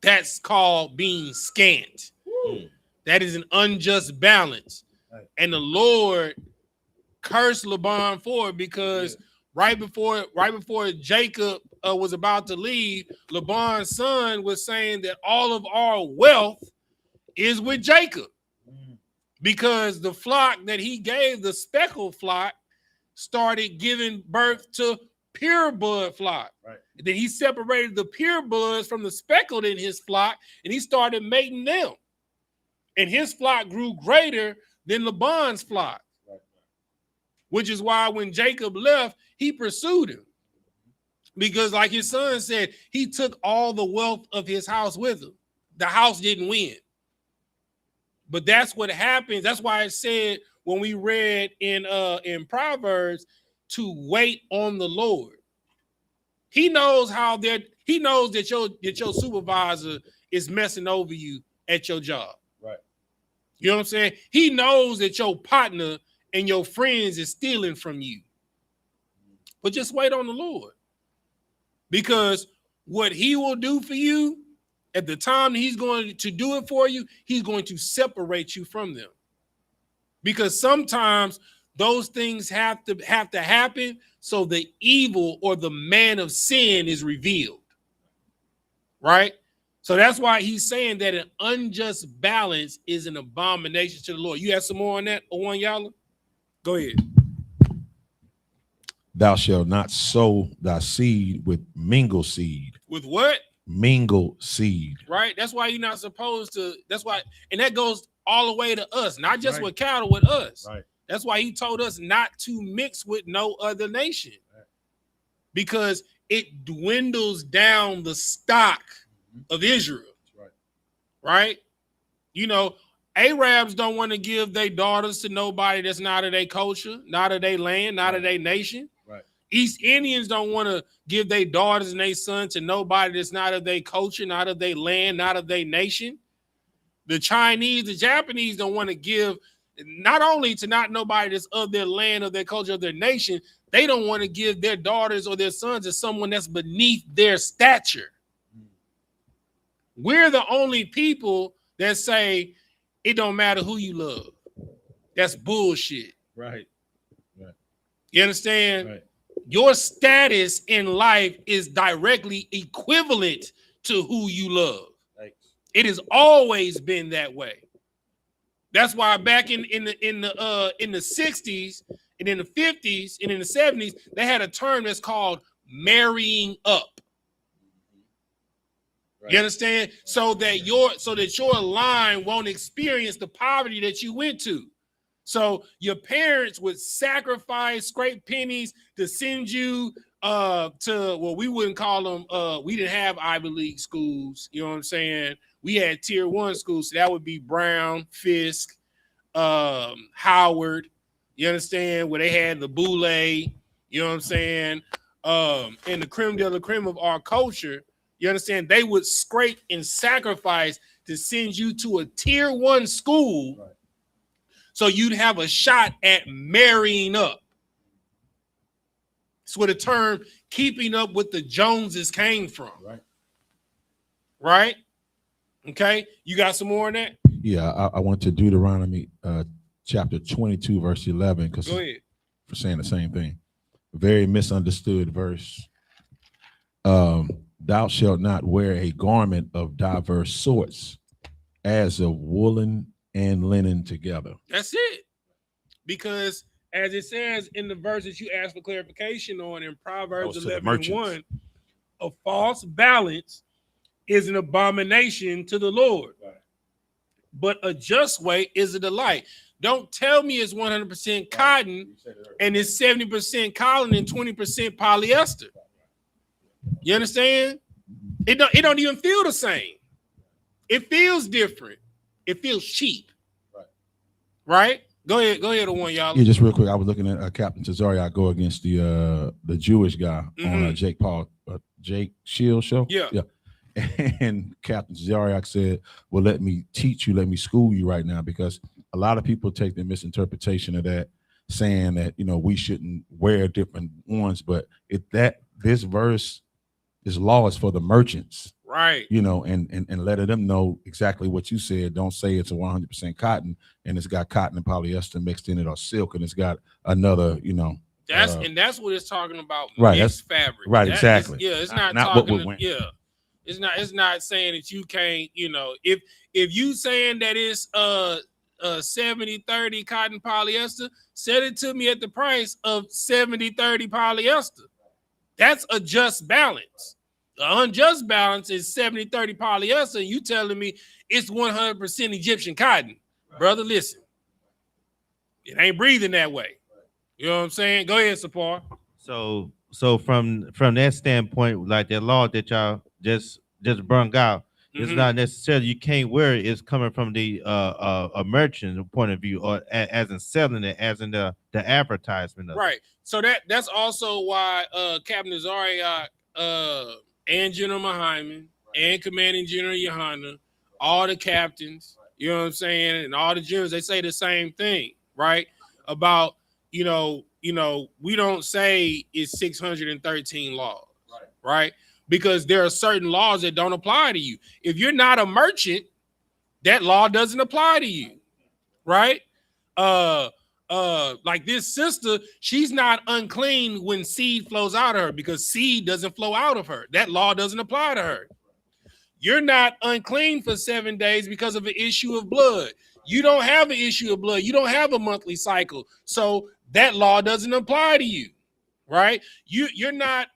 That's called being scant. That is an unjust balance. And the Lord cursed Laban for it because right before Jacob was about to leave, Laban's son was saying that all of our wealth is with Jacob because the flock that he gave, the speckled flock, started giving birth to pure blood flock. Right. Then he separated the pure bloods from the speckled in his flock, and he started mating them. And his flock grew greater than Laban's flock. Right. Which is why when Jacob left, he pursued him. Because like his son said, he took all the wealth of his house with him. The house didn't win. But that's what happens. That's why it said when we read in Proverbs to wait on the Lord. He knows that your supervisor is messing over you at your job. Right. You know what I'm saying? He knows that your partner and your friends is stealing from you. But just wait on the Lord. Because what he will do for you at the time he's going to do it for you, he's going to separate you from them. Because sometimes those things have to happen so the evil or the man of sin is revealed. Right? So that's why he's saying that an unjust balance is an abomination to the Lord. You have some more on that, YAHANNA? Go ahead. Thou shalt not sow thy seed with mingled seed. With what? Mingled seed. Right? That's why you're not supposed to. That's why, and that goes all the way to us, not just with cattle, with us. Right. That's why he told us not to mix with no other nation. Right. Because it dwindles down the stock of Israel. Right. Right? You know, Arabs don't want to give their daughters to nobody that's not of their culture, not of their land, not of their nation. Right. East Indians don't want to give their daughters and their sons to nobody that's not of their culture, not of their land, not of their nation. The Chinese, the Japanese don't want to give not only to not nobody that's of their land, of their culture, of their nation, they don't want to give their daughters or their sons to someone that's beneath their stature. We're the only people that say it don't matter who you love. That's bullshit. Right. Right. You understand? Right. Your status in life is directly equivalent to who you love. Right. It has always been that way. That's why back in the 60s and in the 50s and in the 70s, they had a term that's called marrying up. Right. You understand? So that your line won't experience the poverty that you went to. So your parents would sacrifice, scrape pennies to send you to, well, we wouldn't call them, we didn't have Ivy League schools, you know what I'm saying? We had tier 1 schools, so that would be Brown, Fisk, Howard, you understand, where they had the Boule, you know what I'm saying? And the creme de la creme of our culture, you understand, they would scrape and sacrifice to send you to a tier 1 school. Right. So you'd have a shot at marrying up. That's where the term keeping up with the Joneses came from. Right. Right? Okay. You got some more on that? Yeah, I went to Deuteronomy chapter 22, verse 11, because for saying the same thing. Very misunderstood verse. Thou shalt not wear a garment of diverse sorts. as of woolen and linen together. That's it. Because as it says in the verse that you asked for clarification on in Proverbs 11:1, a false balance is an abomination to the Lord. Right. But a just weight is a delight. Don't tell me it's 100% cotton and it's 70% cotton and 20% polyester. You understand? It don't even feel the same. It feels different. It feels cheap. Right? Go ahead, one, y'all. Yeah, just real quick. I was looking at Captain Tazariak go against the Jewish guy on Jake Shield show. Yeah. And Captain Tazariak said, well, let me teach you, let me school you right now, because a lot of people take the misinterpretation of that, saying that, you know, we shouldn't wear different ones, but this verse, this law is for the merchants. Right. You know, and letting them know exactly what you said. Don't say it's a 100% cotton and it's got cotton and polyester mixed in it, or silk and it's got another, you know. That's what it's talking about. Right. Mixed fabric. Right. Exactly. It's not talking. What we're It's not saying that you can't, you know, if you saying that it's 70-30 cotton polyester, set it to me at the price of 70-30 polyester. That's a just balance. The unjust balance is 70-30 polyester, and you telling me it's 100% Egyptian cotton. Brother, listen. It ain't breathing that way. You know what I'm saying? Go ahead, Sapar. So from that standpoint, like that law that y'all just brung out, it's not necessarily you can't wear it. It's coming from the a merchant point of view, or as in selling it, as in the advertisement of right. It. So that's also why Captain Azariah and General Hyman and Commanding General YAHANNA, all the captains, you know what I'm saying, and all the generals, they say the same thing, right? About, you know, we don't say it's 613 laws, right? Because there are certain laws that don't apply to you. If you're not a merchant, that law doesn't apply to you, right? Like this sister, she's not unclean when seed flows out of her, because seed doesn't flow out of her. That law doesn't apply to her. You're not unclean for 7 days because of an issue of blood. You don't have an issue of blood. You don't have a monthly cycle. So that law doesn't apply to you, right? You're not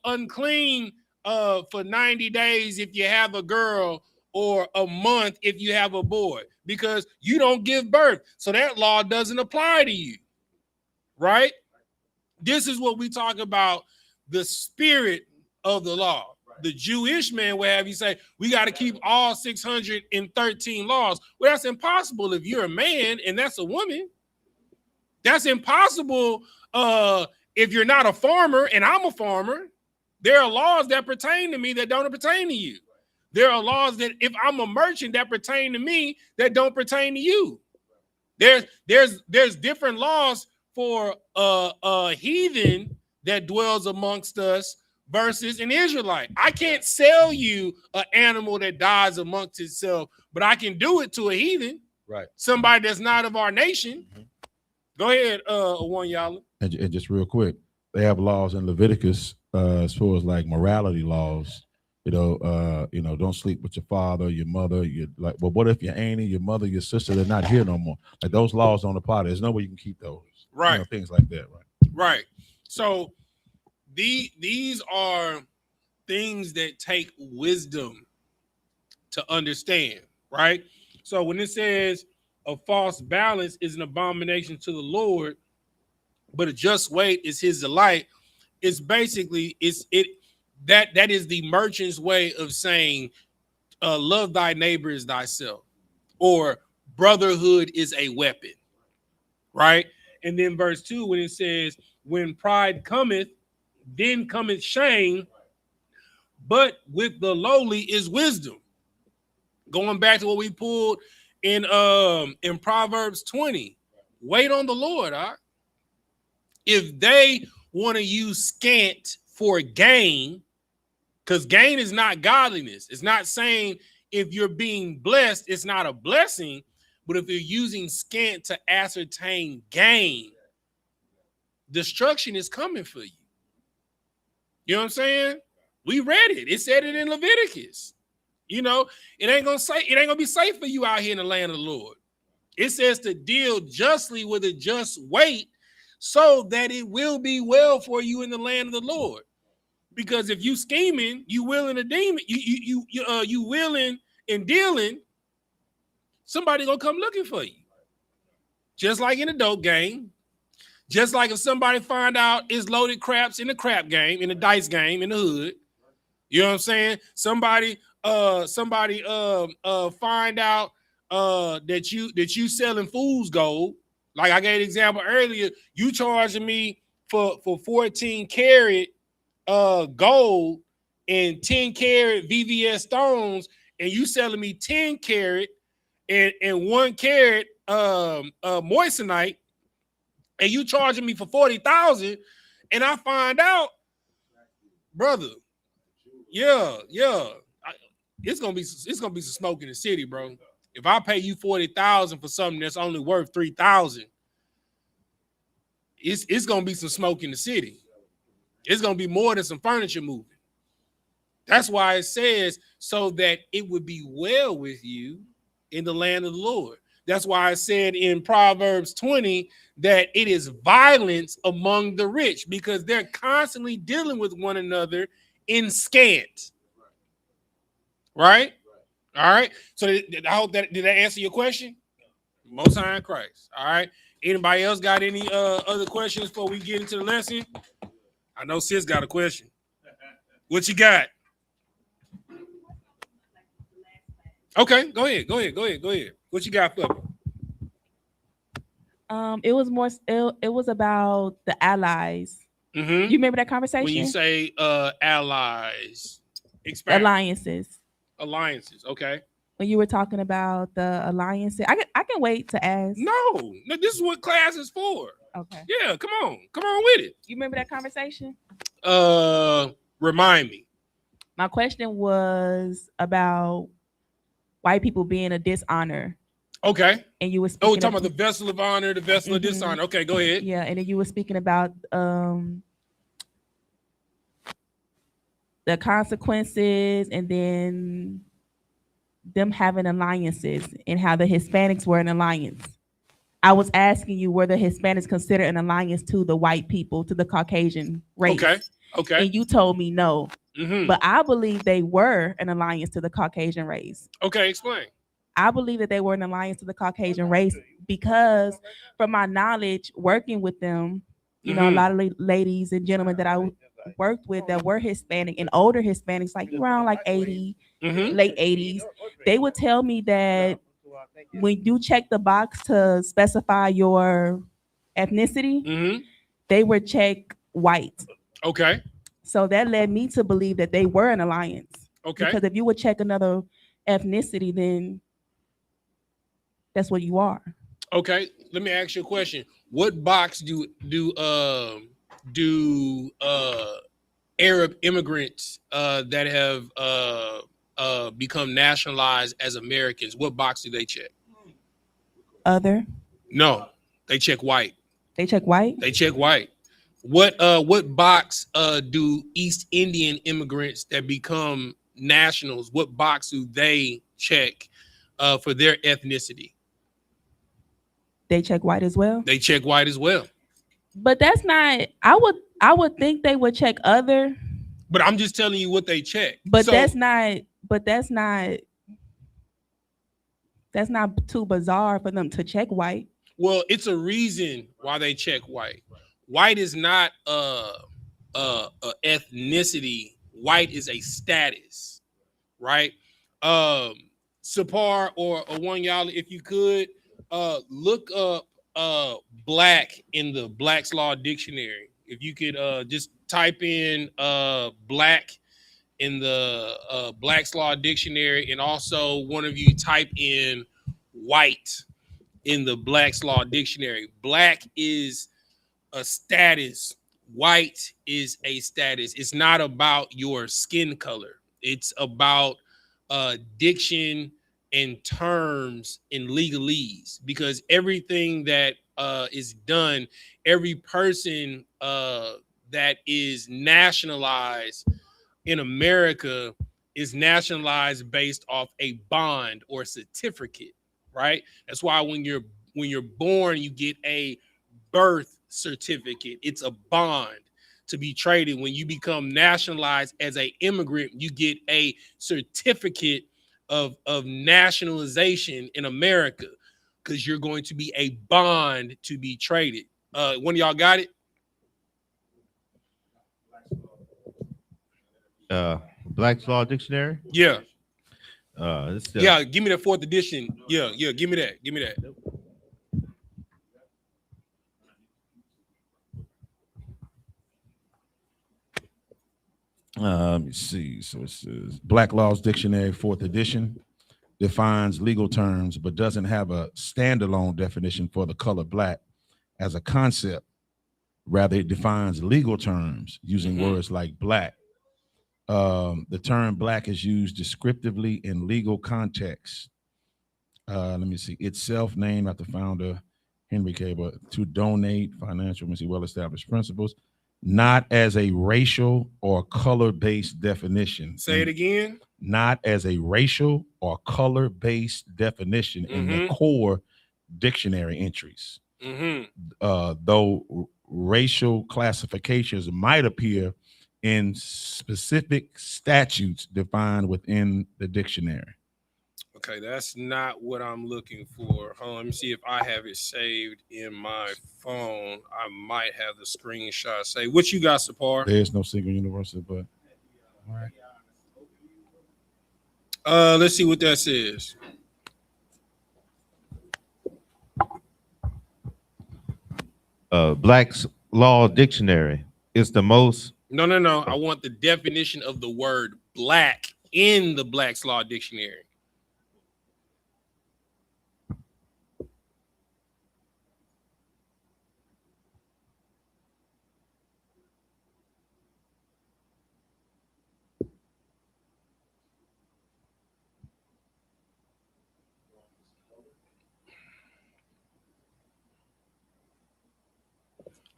unclean for 90 days if you have a girl, or a month if you have a boy, because you don't give birth. So that law doesn't apply to you, right? This is what we talk about, the spirit of the law. The Jewish man will have you say, we got to keep all 613 laws. Well, that's impossible if you're a man and that's a woman. That's impossible if you're not a farmer and I'm a farmer. There are laws that pertain to me that don't pertain to you. There are laws that if I'm a merchant that pertain to me that don't pertain to you. There's different laws for a heathen that dwells amongst us versus an Israelite. I can't sell you an animal that dies amongst itself, but I can do it to a heathen, right? Somebody that's not of our nation. Go ahead, one y'all. And just real quick, they have laws in Leviticus as far as like morality laws. You know, don't sleep with your father, your mother. You like, well, what if your auntie, your mother, your sister, they're not here no more? Like those laws don't apply. There's no way you can keep those. Right. You know, things like that. Right. Right. So these are things that take wisdom to understand. Right. So when it says a false balance is an abomination to the Lord, but a just weight is his delight, it's basically that is the merchant's way of saying love thy neighbor as thyself, or brotherhood is a weapon, right? And then verse 2, when it says, when pride cometh, then cometh shame, but with the lowly is wisdom. Going back to what we pulled in Proverbs 20, wait on the Lord. Huh? If they want to use scant for gain, because gain is not godliness. It's not saying if you're being blessed, it's not a blessing, but if you're using scant to ascertain gain, destruction is coming for you. You know what I'm saying? We read it. It said it in Leviticus. You know, it ain't gonna be safe for you out here in the land of the Lord. It says to deal justly with a just weight, so that it will be well for you in the land of the Lord. Because if you scheming, you willing to demon, you willing and dealing, somebody gonna come looking for you. Just like in a dope game, just like if somebody find out it's loaded craps in the crap game, in the dice game, in the hood. You know what I'm saying? Somebody find out that you selling fool's gold. Like I gave an example earlier, you charging me for 14 karat gold and 10 karat VVS stones, and you selling me 10 karat and 1 karat moissanite, and you charging me for 40,000, and I find out, brother. Yeah. It's gonna be some smoke in the city, bro. If I pay you 40,000 for something that's only worth 3,000, it's gonna be some smoke in the city. It's gonna be more than some furniture moving. That's why it says so that it would be well with you in the land of the Lord. That's why I said in Proverbs 20 that it is violence among the rich, because they're constantly dealing with one another in scant. Right? All right. So I hope that did that answer your question? Most High in Christ. All right. Anybody else got any other questions before we get into the lesson? I know Sis got a question. What you got? Okay, go ahead. What you got for me? It was more. It was about the allies. Mm-hmm. You remember that conversation? When you say allies, alliances. Okay. When you were talking about the alliances, I can wait to ask. No, this is what class is for. Okay. Yeah, come on with it. You remember that conversation? Remind me. My question was about white people being a dishonor. Okay. And you were speaking. Oh, we're talking about the vessel of honor, the vessel of dishonor. Okay, go ahead. Yeah, and then you were speaking about the consequences, and then them having alliances, and how the Hispanics were an alliance. I was asking you, were the Hispanics considered an alliance to the white people, to the Caucasian race? Okay. And you told me no. Mm-hmm. But I believe they were an alliance to the Caucasian race. Okay, explain. I believe that they were an alliance to the Caucasian race because, from my knowledge, working with them, you know, a lot of ladies and gentlemen that I worked with that were Hispanic and older Hispanics, like around like 80, late 80s, they would tell me that when you check the box to specify your ethnicity, they would check white. Okay. So that led me to believe that they were an alliance. Okay. Because if you would check another ethnicity, then that's what you are. Okay. Let me ask you a question. What box do Arab immigrants that have become nationalized as Americans, what box do they check? Other? No, they check white. They check white? They check white. What box do East Indian immigrants that become nationals, what box do they check for their ethnicity? They check white as well? They check white as well. But that's not, I would think they would check other. But I'm just telling you what they check. But that's not too bizarre for them to check white. Well, it's a reason why they check white. White is not a ethnicity. White is a status, right? Sapar or one y'all, if you could look up black in the Black's Law Dictionary. If you could just type in black in the Black's Law Dictionary, and also one of you type in white in the Black's Law Dictionary. Black is a status. White is a status. It's not about your skin color. It's about diction and terms and legalese, because everything that is done, every person that is nationalized in America is nationalized based off a bond or certificate, right? That's why when you're born, you get a birth certificate. It's a bond to be traded. When you become nationalized as an immigrant, you get a certificate of nationalization in America, because you're going to be a bond to be traded. One of y'all got it? Black's Law Dictionary. Yeah. Yeah, Give me the 4th edition. Yeah, give me that. Give me that. Let me see. So it says Black Laws Dictionary, 4th edition, defines legal terms, but doesn't have a standalone definition for the color black as a concept. Rather, it defines legal terms using words like black. The term black is used descriptively in legal context. Let me see. Itself named after founder Henry K. But to donate financial, well-established principles, not as a racial or color-based definition. Say it again. Not as a racial or color-based definition in the core dictionary entries. Though racial classifications might appear in specific statutes defined within the dictionary. Okay, that's not what I'm looking for. Hold on, let me see if I have it saved in my phone. I might have the screenshot. Say, what you got, Sapar? There's no single universal, but all right. Let's see what that says. Black's Law Dictionary is the most. No. I want the definition of the word black in the Black's Law Dictionary.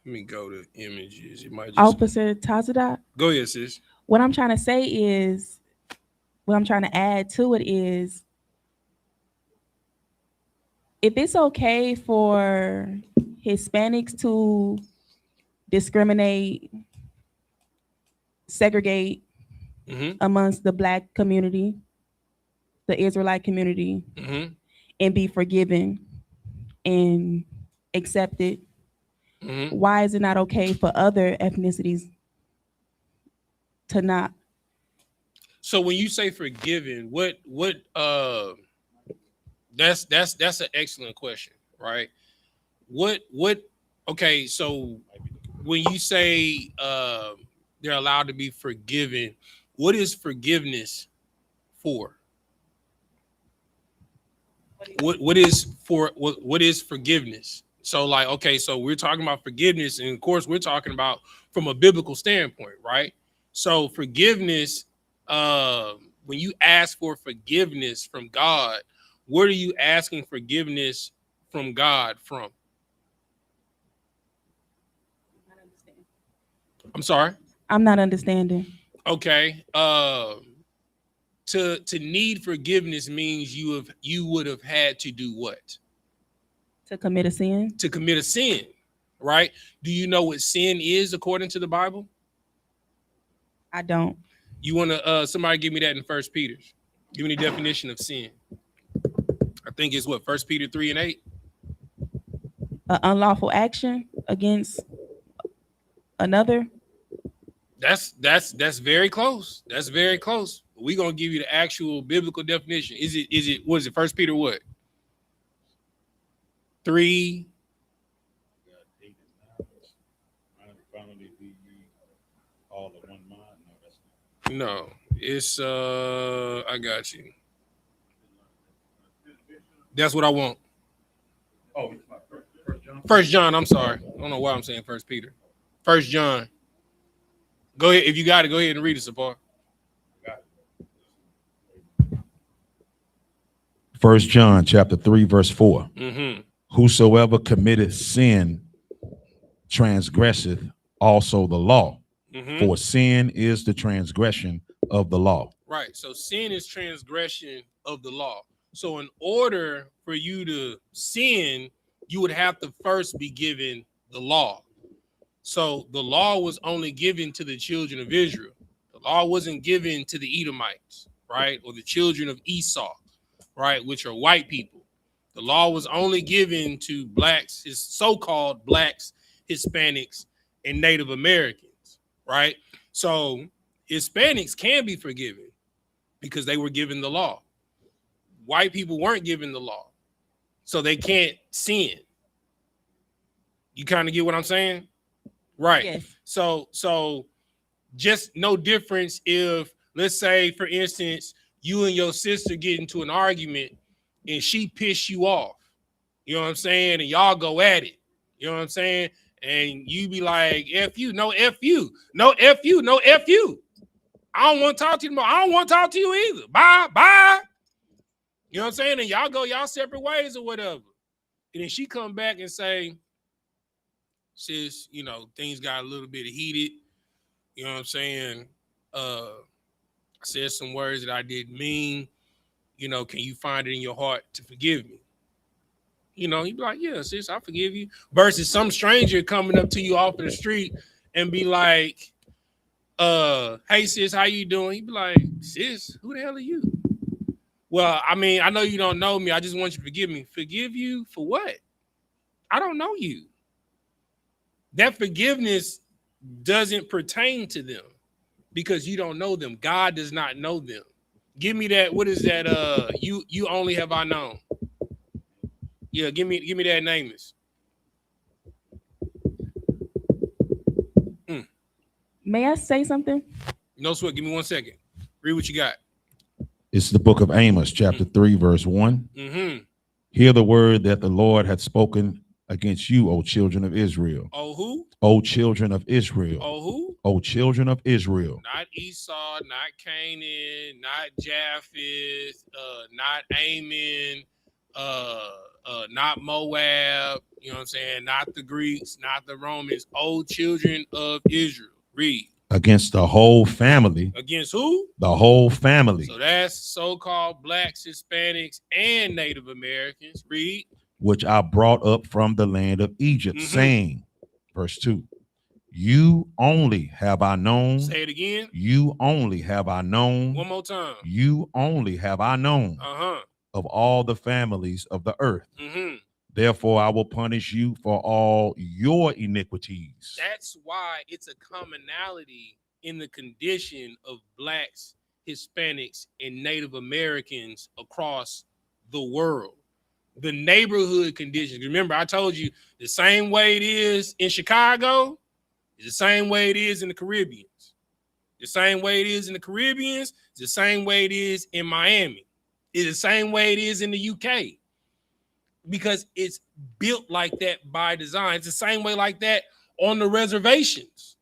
Let me go to images. It might just... Officer Tazadat. Go ahead, sis. What I'm trying to say is, what I'm trying to add to it is, if it's okay for Hispanics to discriminate, segregate amongst the Black community, the Israelite community, and be forgiven and accepted, why is it not okay for other ethnicities to not? So when you say forgiven, what that's an excellent question, right? Okay, so when you say they're allowed to be forgiven, what is forgiveness for? What is forgiveness? So like, okay, so we're talking about forgiveness, and of course we're talking about from a biblical standpoint, right? So forgiveness, when you ask for forgiveness from God, what are you asking forgiveness from God from? I'm sorry? I'm not understanding. Okay. To need forgiveness means you would have had to do what? To commit a sin? To commit a sin, right? Do you know what sin is according to the Bible? I don't. You want to somebody give me that in 1 Peter? Give me the definition of sin. I think it's what, 1 Peter 3:8? Unlawful action against another. That's very close. That's very close. We're gonna give you the actual biblical definition. Is it what is it? 1 Peter what? 3. No, it's I got you. That's what I want. Oh, 1 John. I'm sorry. I don't know why I'm saying 1 Peter. 1 John. Go ahead. If you got it, go ahead and read it, Sapar. 1 John chapter 3, verse 4. Whosoever committeth sin transgresseth also the law. For sin is the transgression of the law. Right. So sin is transgression of the law. So in order for you to sin, you would have to first be given the law. So the law was only given to the children of Israel. The law wasn't given to the Edomites, right? Or the children of Esau, right? Which are white people. The law was only given to blacks, his so-called blacks, Hispanics, and Native Americans, right? So Hispanics can be forgiven because they were given the law. White people weren't given the law, so they can't sin. You kind of get what I'm saying? Right. Yes. So just no difference if, let's say, for instance, you and your sister get into an argument and she piss you off. You know what I'm saying? And y'all go at it. You know what I'm saying? And you be like, F you, no F you, no F you, no F you. I don't want to talk to you anymore. I don't want to talk to you either. Bye, bye. You know what I'm saying? And y'all go y'all separate ways or whatever. And then she come back and say, sis, you know, things got a little bit heated. You know what I'm saying? I said some words that I didn't mean. You know, can you find it in your heart to forgive me? You know, you'd be like, yeah, sis, I forgive you. Versus some stranger coming up to you off in the street and be like, hey, sis, how you doing? You'd be like, sis, who the hell are you? Well, I mean, I know you don't know me. I just want you to forgive me. Forgive you for what? I don't know you. That forgiveness doesn't pertain to them because you don't know them. God does not know them. Give me that. What is that? You only have I known. Yeah, give me that nameless. May I say something? No sweat. Give me 1 second. Read what you got. It's the book of Amos, chapter 3, verse 1. Mm-hmm. Hear the word that the Lord hath spoken against you, O children of Israel. Oh, who? O children of Israel. Oh, who? O children of Israel. Not Esau, not Canaan, not Japheth, not Ammon, not Moab, you know what I'm saying? Not the Greeks, not the Romans. O children of Israel. Read. Against the whole family. Against who? The whole family. So that's so-called blacks, Hispanics, and Native Americans. Read. Which I brought up from the land of Egypt, saying, verse 2, you only have I known. Say it again. You only have I known. One more time. You only have I known of all the families of the earth. Therefore, I will punish you for all your iniquities. That's why it's a commonality in the condition of blacks, Hispanics, and Native Americans across the world. The neighborhood conditions. Remember, I told you the same way it is in Chicago is the same way it is in the Caribbean. The same way it is in the Caribbean is the same way it is in Miami. It's the same way it is in the UK. Because it's built like that by design. It's the same way like that on the reservations.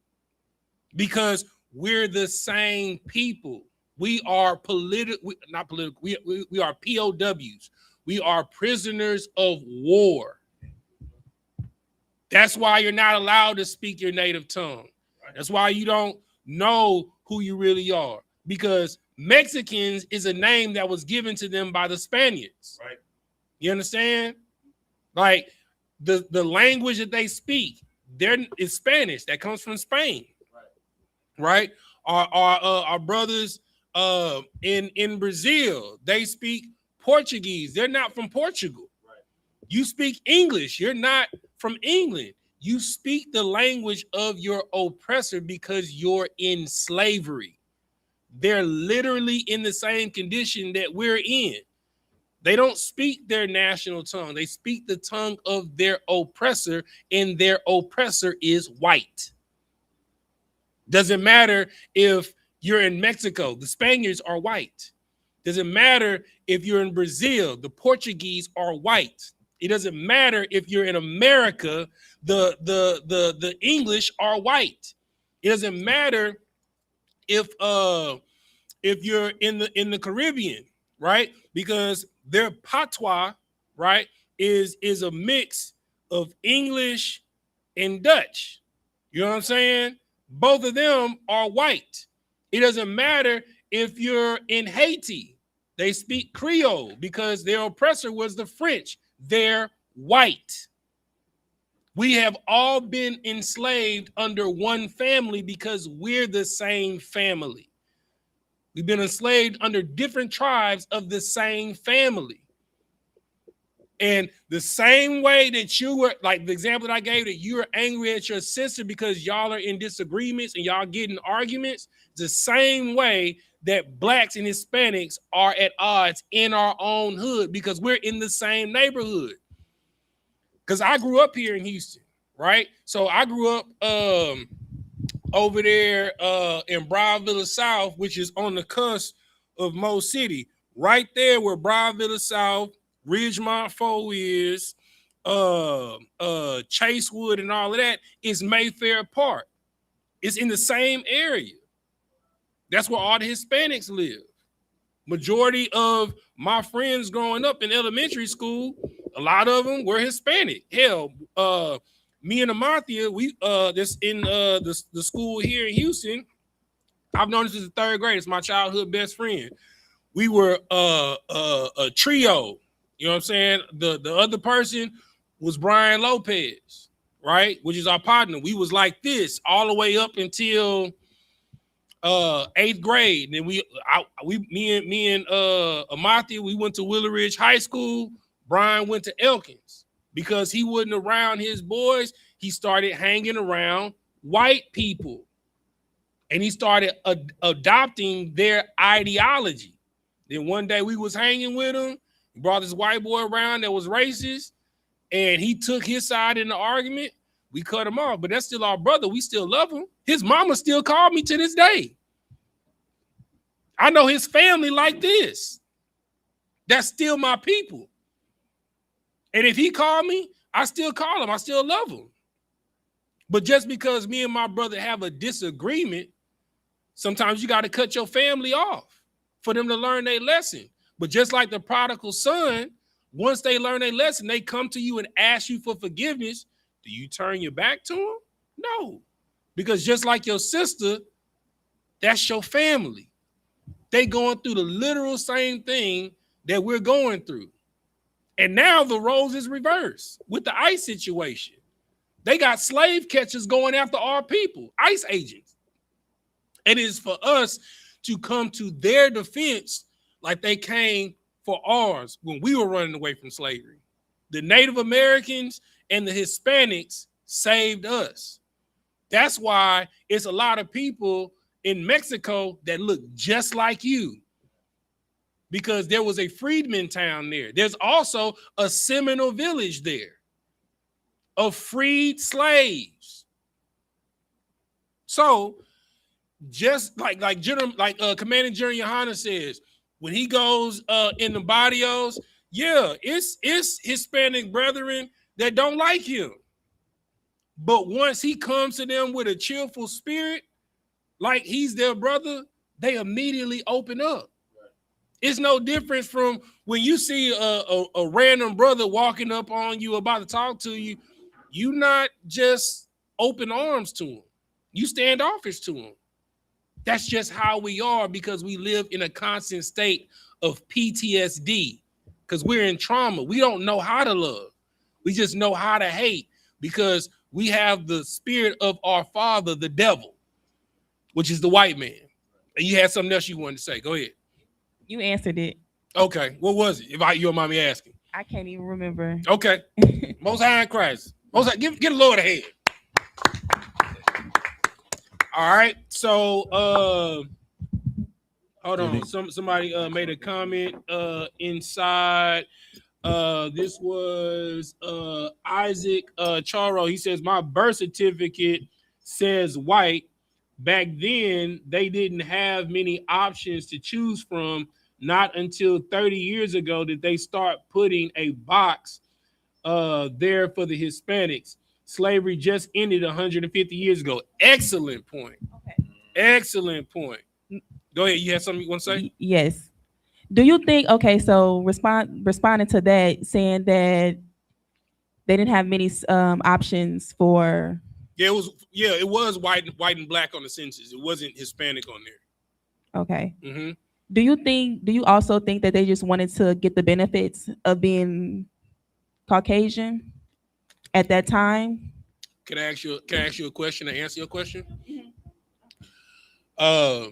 Because we're the same people. We are not political. We are POWs. We are prisoners of war. That's why you're not allowed to speak your native tongue. That's why you don't know who you really are. Because Mexicans is a name that was given to them by the Spaniards. Right. You understand? Like the language that they speak, is Spanish. That comes from Spain. Right? Our brothers in Brazil, they speak Portuguese. They're not from Portugal. Right. You speak English. You're not from England. You speak the language of your oppressor because you're in slavery. They're literally in the same condition that we're in. They don't speak their national tongue. They speak the tongue of their oppressor, and their oppressor is white. Doesn't matter if you're in Mexico, the Spaniards are white. Doesn't matter if you're in Brazil, the Portuguese are white. It doesn't matter if you're in America, the English are white. It doesn't matter if you're in the Caribbean, right? Because their patois, right, is a mix of English and Dutch. You know what I'm saying? Both of them are white. It doesn't matter If you're in Haiti, they speak Creole because their oppressor was the French. They're white. We have all been enslaved under one family because we're the same family. We've been enslaved under different tribes of the same family. And the same way that you were, like the example that I gave, that you were angry at your sister because y'all are in disagreements and y'all getting arguments, the same way that blacks and Hispanics are at odds in our own hood because we're in the same neighborhood. Because I grew up here in Houston, right? So I grew up over there in Brownsville South, which is on the cusp of Mo City, right there where Brownsville South, Ridgemont 4 is, Chasewood and all of that is Mayfair Park. It's in the same area. That's where all the Hispanics live. Majority of my friends growing up in elementary school, a lot of them were Hispanic. Hell, me and Amathia, we this in the school here in Houston. I've known this since the 3rd grade. It's my childhood best friend. We were a trio. You know what I'm saying? The other person was Brian Lopez, right? Which is our partner. We was like this all the way up until 8th grade. And then me and Amathia, we went to Willow Ridge High School. Brian went to Elkins. Because he wasn't around his boys, he started hanging around white people. And he started adopting their ideology. Then one day we was hanging with him. He brought this white boy around that was racist. And he took his side in the argument. We cut him off. But that's still our brother. We still love him. His mama still called me to this day. I know his family like this. That's still my people. And if he called me, I still call him. I still love him. But just because me and my brother have a disagreement, sometimes you got to cut your family off for them to learn their lesson. But just like the prodigal son, once they learn their lesson, they come to you and ask you for forgiveness. Do you turn your back to them? No. Because just like your sister, that's your family. They going through the literal same thing that we're going through. And now the roles is reversed with the ICE situation. They got slave catchers going after our people, ICE agents. And it is for us to come to their defense like they came for ours when we were running away from slavery. The Native Americans and the Hispanics saved us. That's why it's a lot of people in Mexico that look just like you. Because there was a freedman town there. There's also a Seminole village there of freed slaves. So just like Commanding General YAHANNA says, when he goes in the barrios, yeah, it's Hispanic brethren that don't like him. But once he comes to them with a cheerful spirit, like he's their brother, they immediately open up. It's no difference from when you see a random brother walking up on you about to talk to you, you not just open arms to him. You standoffish to him. That's just how we are because we live in a constant state of PTSD because we're in trauma. We don't know how to love. We just know how to hate because we have the spirit of our father, the devil, which is the white man. And you had something else you wanted to say. Go ahead. You answered it. Okay. What was it? If you don't mind me asking. I can't even remember. Okay. Most High in Christ. Most High, get a Lord ahead. All right. So hold on. Somebody made a comment inside. This was Isaac Charo. He says, my birth certificate says white. Back then, they didn't have many options to choose from. Not until 30 years ago did they start putting a box there for the Hispanics. Slavery just ended 150 years ago. Excellent point. Okay. Excellent point. Go ahead. You have something you want to say? Yes. Do you think, okay, so responding to that, saying that they didn't have many options for... Yeah, it was white and black on the census. It wasn't Hispanic on there. Okay. Mm-hmm. Do you also think that they just wanted to get the benefits of being Caucasian at that time? Can I ask you a question to answer your question? Well,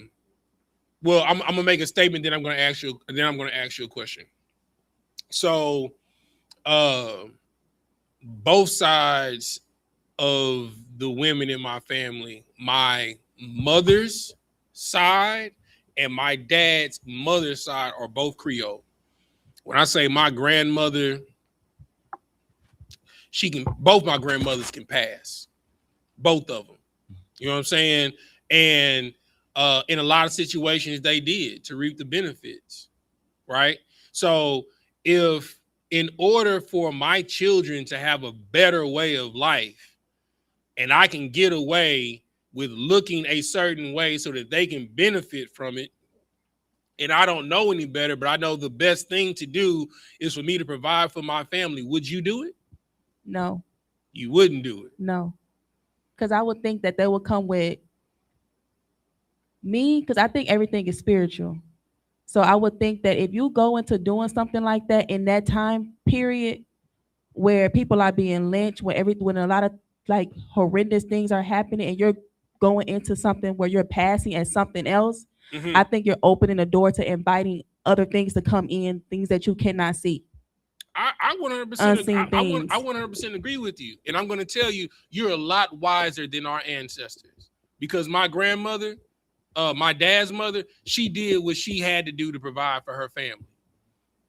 I'm gonna make a statement, then I'm gonna ask you a question. So, both sides of the women in my family, my mother's side and my dad's mother's side, are both Creole. When I say my grandmother, both my grandmothers can pass, both of them. You know what I'm saying? And in a lot of situations, they did to reap the benefits, right? So if in order for my children to have a better way of life, and I can get away with looking a certain way so that they can benefit from it, and I don't know any better, but I know the best thing to do is for me to provide for my family, would you do it? No. You wouldn't do it. No. Because I would think that they would come with me, because I think everything is spiritual. So I would think that if you go into doing something like that in that time period where people are being lynched, when a lot of like horrendous things are happening, and you're going into something where you're passing as something else, I think you're opening the door to inviting other things to come in, things that you cannot see. I 100% agree with you, and I'm going to tell you, you're a lot wiser than our ancestors, because my grandmother, my dad's mother, she did what she had to do to provide for her family,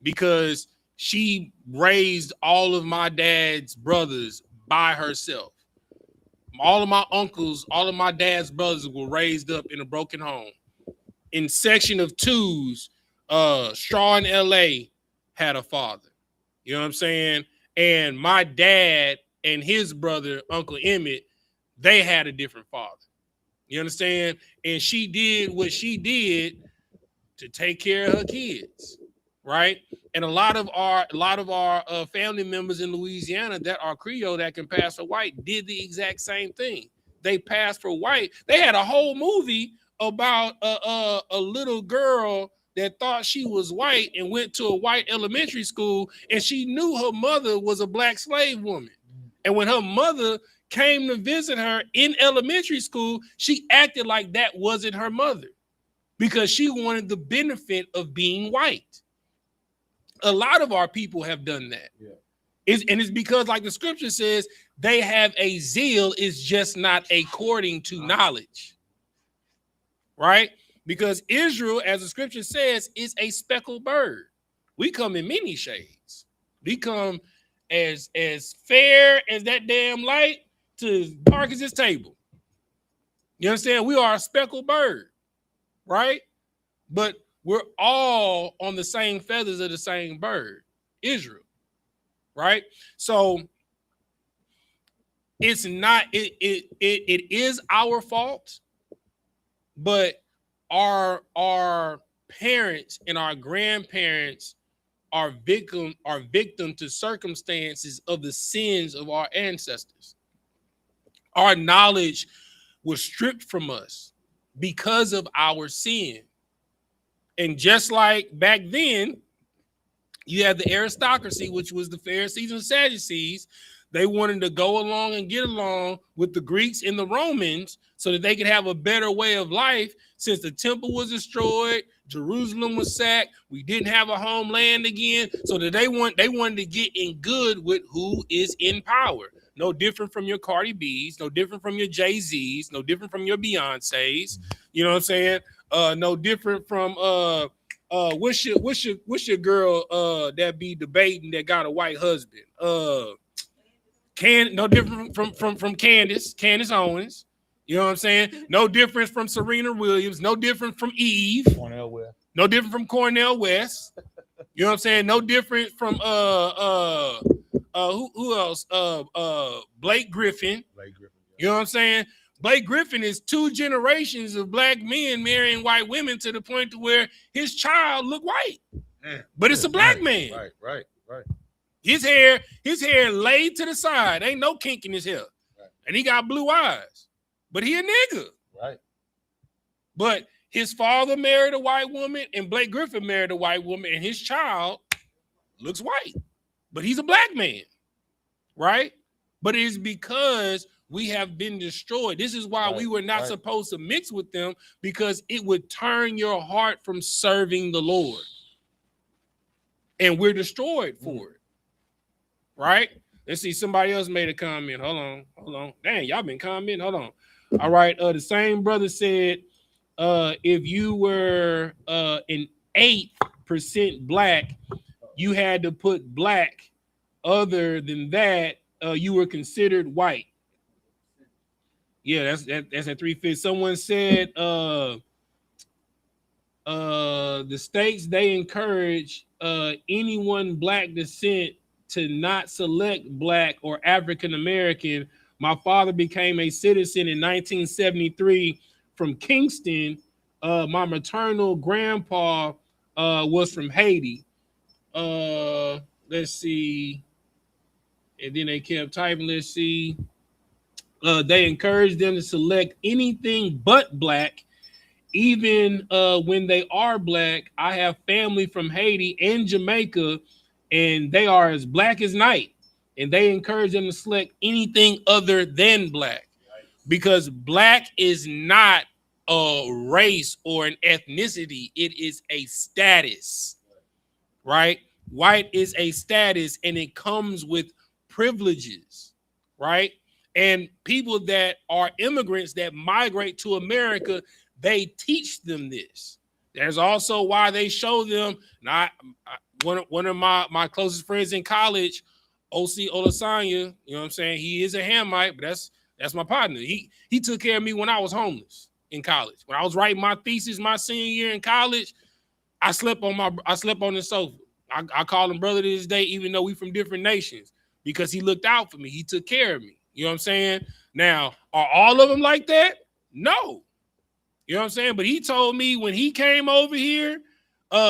because she raised all of my dad's brothers by herself. All of my uncles, all of my dad's brothers were raised up in a broken home. In section of twos, Straw in LA had a father. You know what I'm saying? And my dad and his brother, Uncle Emmett, they had a different father. You understand? And she did what she did to take care of her kids, right? And a lot of our family members in Louisiana that are Creole that can pass for white did the exact same thing. They passed for white. They had a whole movie about a little girl that thought she was white and went to a white elementary school, and she knew her mother was a black slave woman. And when her mother came to visit her in elementary school, she acted like that wasn't her mother, because she wanted the benefit of being white. A lot of our people have done that. Yeah. It's because, like the scripture says, they have a zeal, is just not according to knowledge. Right? Because Israel, as the scripture says, is a speckled bird. We come in many shades. We come as fair as that damn light to as dark as this table. You understand? We are a speckled bird, right? But we're all on the same feathers of the same bird, Israel, right? So it's not, it is our fault, but our parents and our grandparents are victim to circumstances of the sins of our ancestors. Our knowledge was stripped from us because of our sin. And just like back then, you had the aristocracy, which was the Pharisees and Sadducees. They wanted to go along and get along with the Greeks and the Romans so that they could have a better way of life, since the temple was destroyed, Jerusalem was sacked, we didn't have a homeland again, so that they wanted to get in good with who is in power. No different from your Cardi B's, no different from your Jay-Z's, no different from your Beyonce's. You know what I'm saying? No different from what's your girl that be debating that got a white husband? No different from Candace Owens. You know what I'm saying? No difference from Serena Williams. No different from Eve. Cornell West. No different from Cornell West. You know what I'm saying? No different from who else? Blake Griffin. You know what I'm saying? Blake Griffin is 2 generations of black men marrying white women to the point to where his child look white, but it's a black man. Right. His hair laid to the side. Ain't no kink in his hair, and he got blue eyes, but he a nigga. Right. But His father married a white woman, and Blake Griffin married a white woman, and his child looks white, but he's a black man, right? But it is because we have been destroyed. This is why we were not supposed to mix with them, because it would turn your heart from serving the Lord. And we're destroyed for it, right? Let's see, somebody else made a comment. Hold on. Dang, y'all been commenting. Hold on. All right, the same brother said, if you were an 8% black, you had to put black. Other than that, you were considered white. Yeah, that's at 3/5. Someone said the states, they encourage anyone black descent to not select black or African American. My father became a citizen in 1973 from Kingston. My maternal grandpa was from Haiti. Let's see. And then they kept typing. Let's see. They encouraged them to select anything but black, even when they are black. I have family from Haiti and Jamaica, and they are as black as night. And they encourage them to select anything other than black, because black is not a race or an ethnicity. It is a status, right? White is a status, and it comes with privileges, right? And people that are immigrants that migrate to America, they teach them this. There's also why they show them. One of my closest friends in college, O.C. Olasanya, you know what I'm saying? He is a Hamite, but that's my partner. He took care of me when I was homeless in college. When I was writing my thesis my senior year in college, I slept on the sofa. I call him brother to this day, even though we from different nations, because he looked out for me. He took care of me. You know what I'm saying? Now, are all of them like that? No. You know what I'm saying? But he told me when he came over here,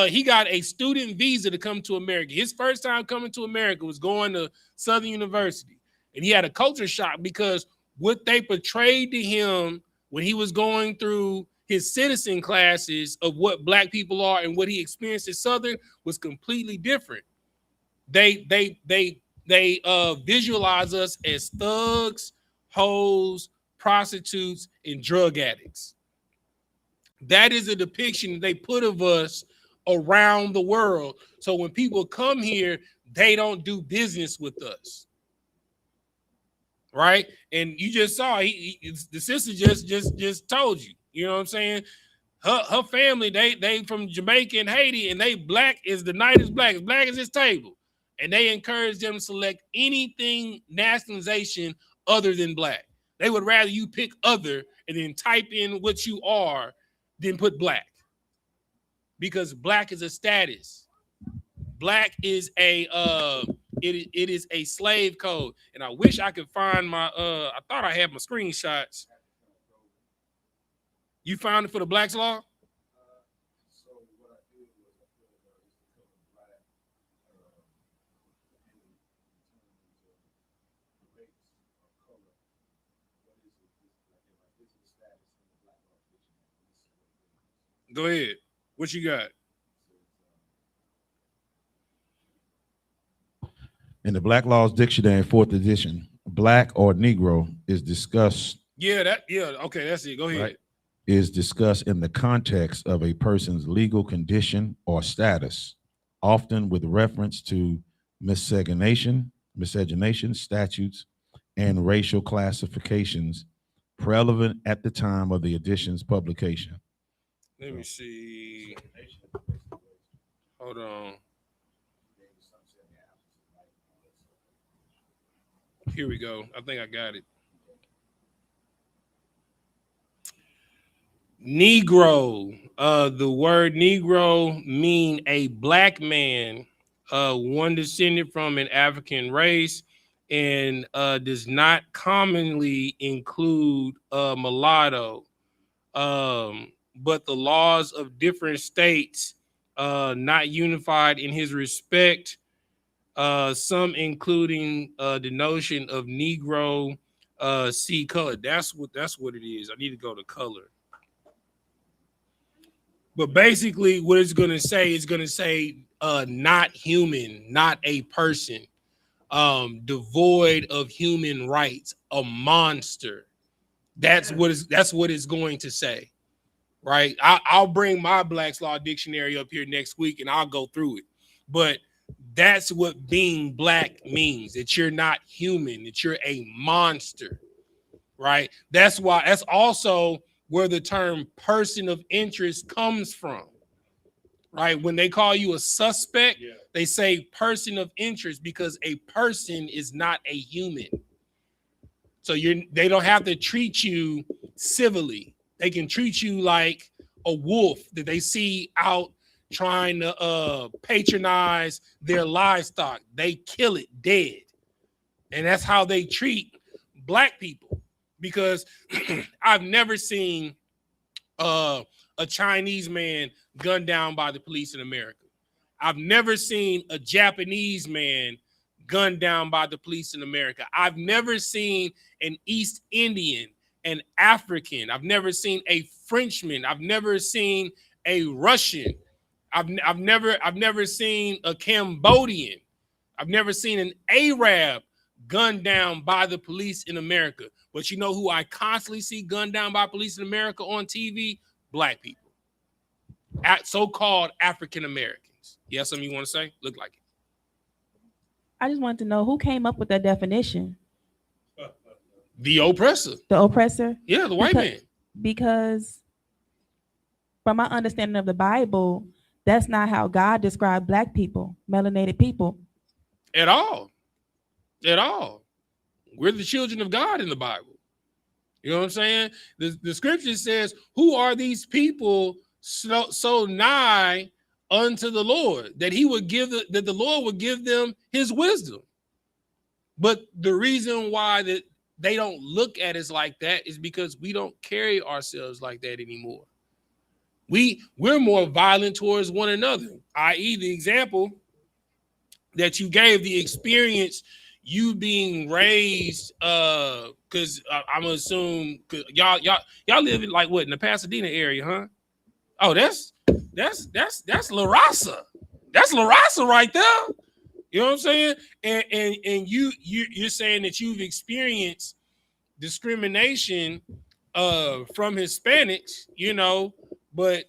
he got a student visa to come to America. His first time coming to America was going to Southern University. And he had a culture shock, because what they portrayed to him when he was going through his citizen classes of what black people are and what he experienced at Southern was completely different. They visualize us as thugs, hoes, prostitutes, and drug addicts. That is a depiction they put of us around the world. So when people come here, they don't do business with us, right? And you just saw the sister just told you. You know what I'm saying? Her family, they from Jamaica and Haiti, and they black as the night is black as this table. And they encourage them to select anything nationalization other than black. They would rather you pick other and then type in what you are than put black. Because black is a status. Black is a it is a slave code. And I wish I could find my I thought I had my screenshots. You found it for the Black's Law? Go ahead. What you got? In the Black Laws Dictionary, 4th edition, black or Negro is discussed. Okay, that's it. Go ahead. Right, is discussed in the context of a person's legal condition or status, often with reference to miscegenation statutes and racial classifications prevalent at the time of the edition's publication. Let me see. Hold on. Here we go. I think I got it. Negro. The word Negro mean a black man, one descended from an African race, and does not commonly include mulatto. But the laws of different states not unified in his respect, some including the notion of Negro see color. That's what it is. I need to go to color. But basically, what it's going to say is going to say not human, not a person, devoid of human rights, a monster. That's what it's going to say, right? I'll bring my Black's Law Dictionary up here next week and I'll go through it. But that's what being black means, that you're not human, that you're a monster, right? That's also where the term person of interest comes from, right? When they call you a suspect, they say person of interest because a person is not a human. So they don't have to treat you civilly. They can treat you like a wolf that they see out trying to patronize their livestock. They kill it dead. And that's how they treat black people. Because I've never seen a Chinese man gunned down by the police in America. I've never seen a Japanese man gunned down by the police in America. I've never seen an East Indian, an African. I've never seen a Frenchman. I've never seen a Russian. I've never seen a Cambodian. I've never seen an Arab gunned down by the police in America. But you know who I constantly see gunned down by police in America on TV? Black people. So-called African Americans. You have something you want to say? Look like it. I just wanted to know who came up with that definition. The oppressor. The oppressor? Yeah, the white man. Because from my understanding of the Bible, that's not how God described black people, melanated people. At all. At all. We're the children of God in the Bible. You know what I'm saying? The scripture says, who are these people so nigh unto the Lord that that the Lord would give them his wisdom. But the reason why that they don't look at us like that is because we don't carry ourselves like that anymore. We're more violent towards one another, i.e. the example that you gave, the experience you being raised, because I'm gonna assume y'all live in like what, in the Pasadena area, huh? Oh, that's La Raza. That's La Raza right there. You know what I'm saying? And you're saying that you've experienced discrimination from Hispanics, you know, but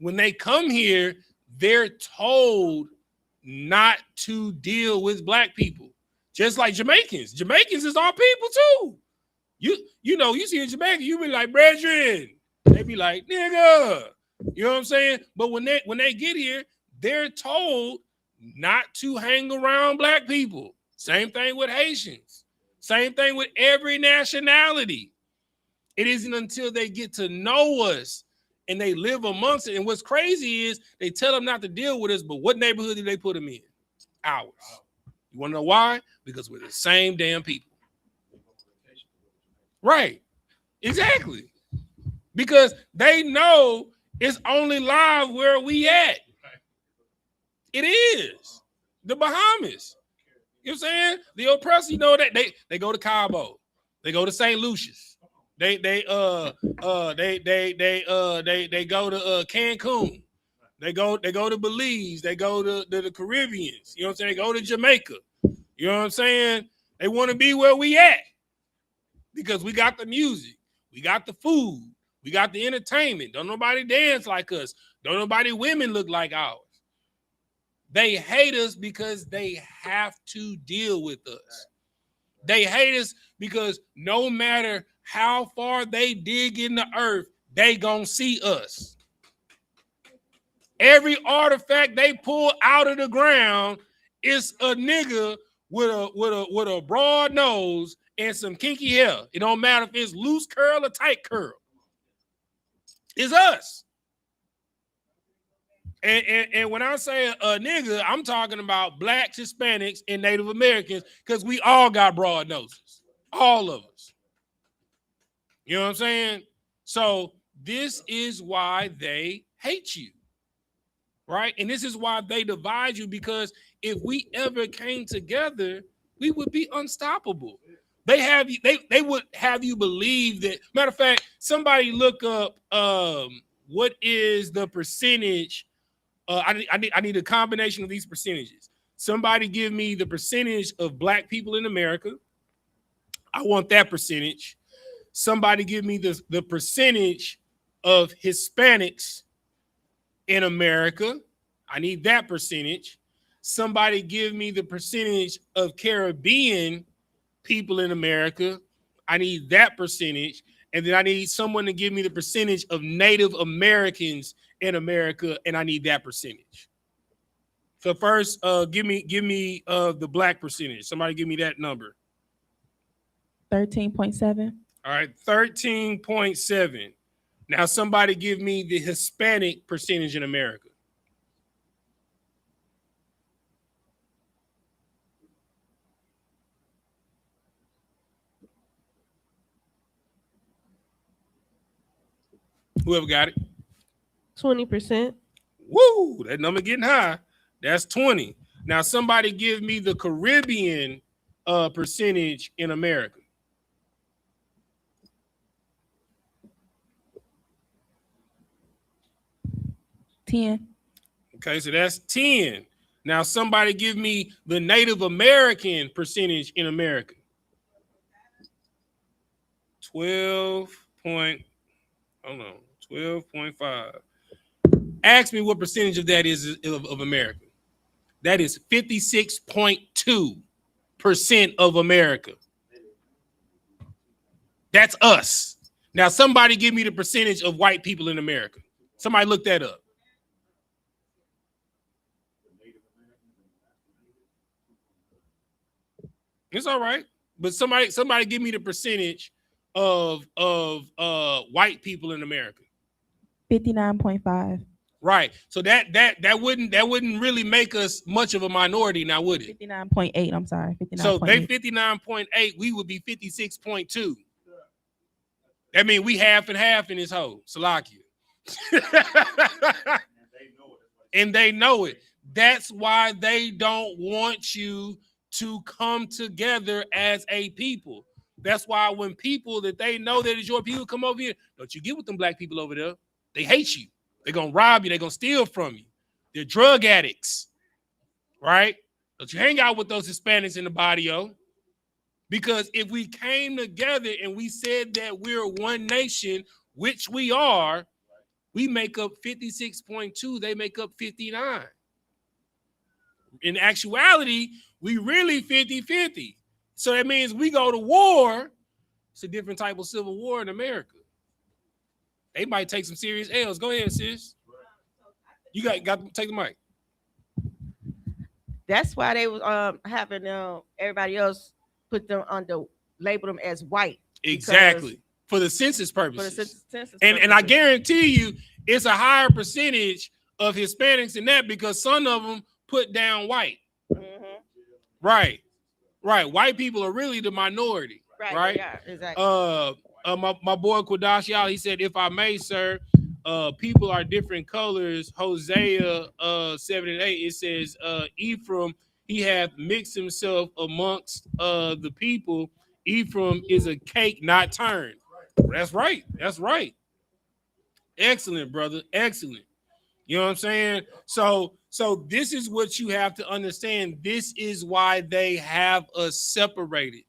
when they come here, they're told not to deal with black people. Just like Jamaicans. Jamaicans is our people too. You know, you see a Jamaican, you be like, brethren. They be like, nigga. You know what I'm saying? But when they get here, they're told not to hang around black people. Same thing with Haitians. Same thing with every nationality. It isn't until they get to know us and they live amongst it. And what's crazy is they tell them not to deal with us, but what neighborhood do they put them in? Ours. You want to know why? Because we're the same damn people. Right. Exactly. Because they know it's only live where we at. It is. The Bahamas. You know what I'm saying? The oppressor, you know, that they go to Cabo. They go to St. Lucia's. They go to Cancun. They go to Belize. They go to the Caribbeans. You know what I'm saying? They go to Jamaica. You know what I'm saying? They want to be where we at because we got the music. We got the food. We got the entertainment. Don't nobody dance like us. Don't nobody women look like ours. They hate us because they have to deal with us. They hate us because no matter how far they dig in the earth, they gonna see us. Every artifact they pull out of the ground is a nigga with a broad nose and some kinky hair. It don't matter if it's loose curl or tight curl. It's us. And when I say a nigga, I'm talking about blacks, Hispanics, and Native Americans, because we all got broad noses. All of us. You know what I'm saying? So this is why they hate you. Right? And this is why they divide you, because if we ever came together, we would be unstoppable. They would have you believe that. Matter of fact, somebody look up what is the percentage? I need a combination of these percentages. Somebody give me the percentage of black people in America. I want that percentage. Somebody give me the percentage of Hispanics in America. I need that percentage. Somebody give me the percentage of Caribbean people in America. I need that percentage. And then I need someone to give me the percentage of Native Americans in America, and I need that percentage. So first, give me the black percentage. Somebody give me that number. 13.7. All right, 13.7. Now somebody give me the Hispanic percentage in America. Whoever got it. 20%. Woo, that number getting high. That's 20. Now somebody give me the Caribbean percentage in America. $10. Okay, so that's 10. Now somebody give me the Native American percentage in America. 12.5. Ask me what percentage of that is of America. That is 56.2% of America. That's us. Now somebody give me the percentage of white people in America. Somebody look that up. It's all right. But somebody give me the percentage of white people in America. 59.5. Right. So that wouldn't really make us much of a minority now, would it? 59.8. I'm sorry. 59.8. So they 59.8, we would be 56.2. That means we half and half in this hole. Salakia. And they know it. That's why they don't want you to come together as a people. That's why when people that they know that is your people come over here, don't you get with them black people over there. They hate you. They're going to rob you. They're going to steal from you. They're drug addicts, right? Don't you hang out with those Hispanics in the barrio. Because if we came together and we said that we're one nation, which we are, we make up 56.2. They make up 59. In actuality, we really 50-50. So that means we go to war. It's a different type of civil war in America. They might take some serious L's. Go ahead, sis. You got to take the mic. That's why they was having everybody else put them label them as white. Exactly. For the census purposes. For the census and purposes. I guarantee you it's a higher percentage of Hispanics in that because some of them put down white. Mm-hmm. Right. White people are really the minority. Right. Yeah, exactly. My boy Quadashi, he said, if I may, sir, people are different colors. Hosea 7 and 8, it says, Ephraim, he hath mixed himself amongst the people. Ephraim is a cake not turned. That's right. Excellent, brother. Excellent. You know what I'm saying? So this is what you have to understand. This is why they have us separated.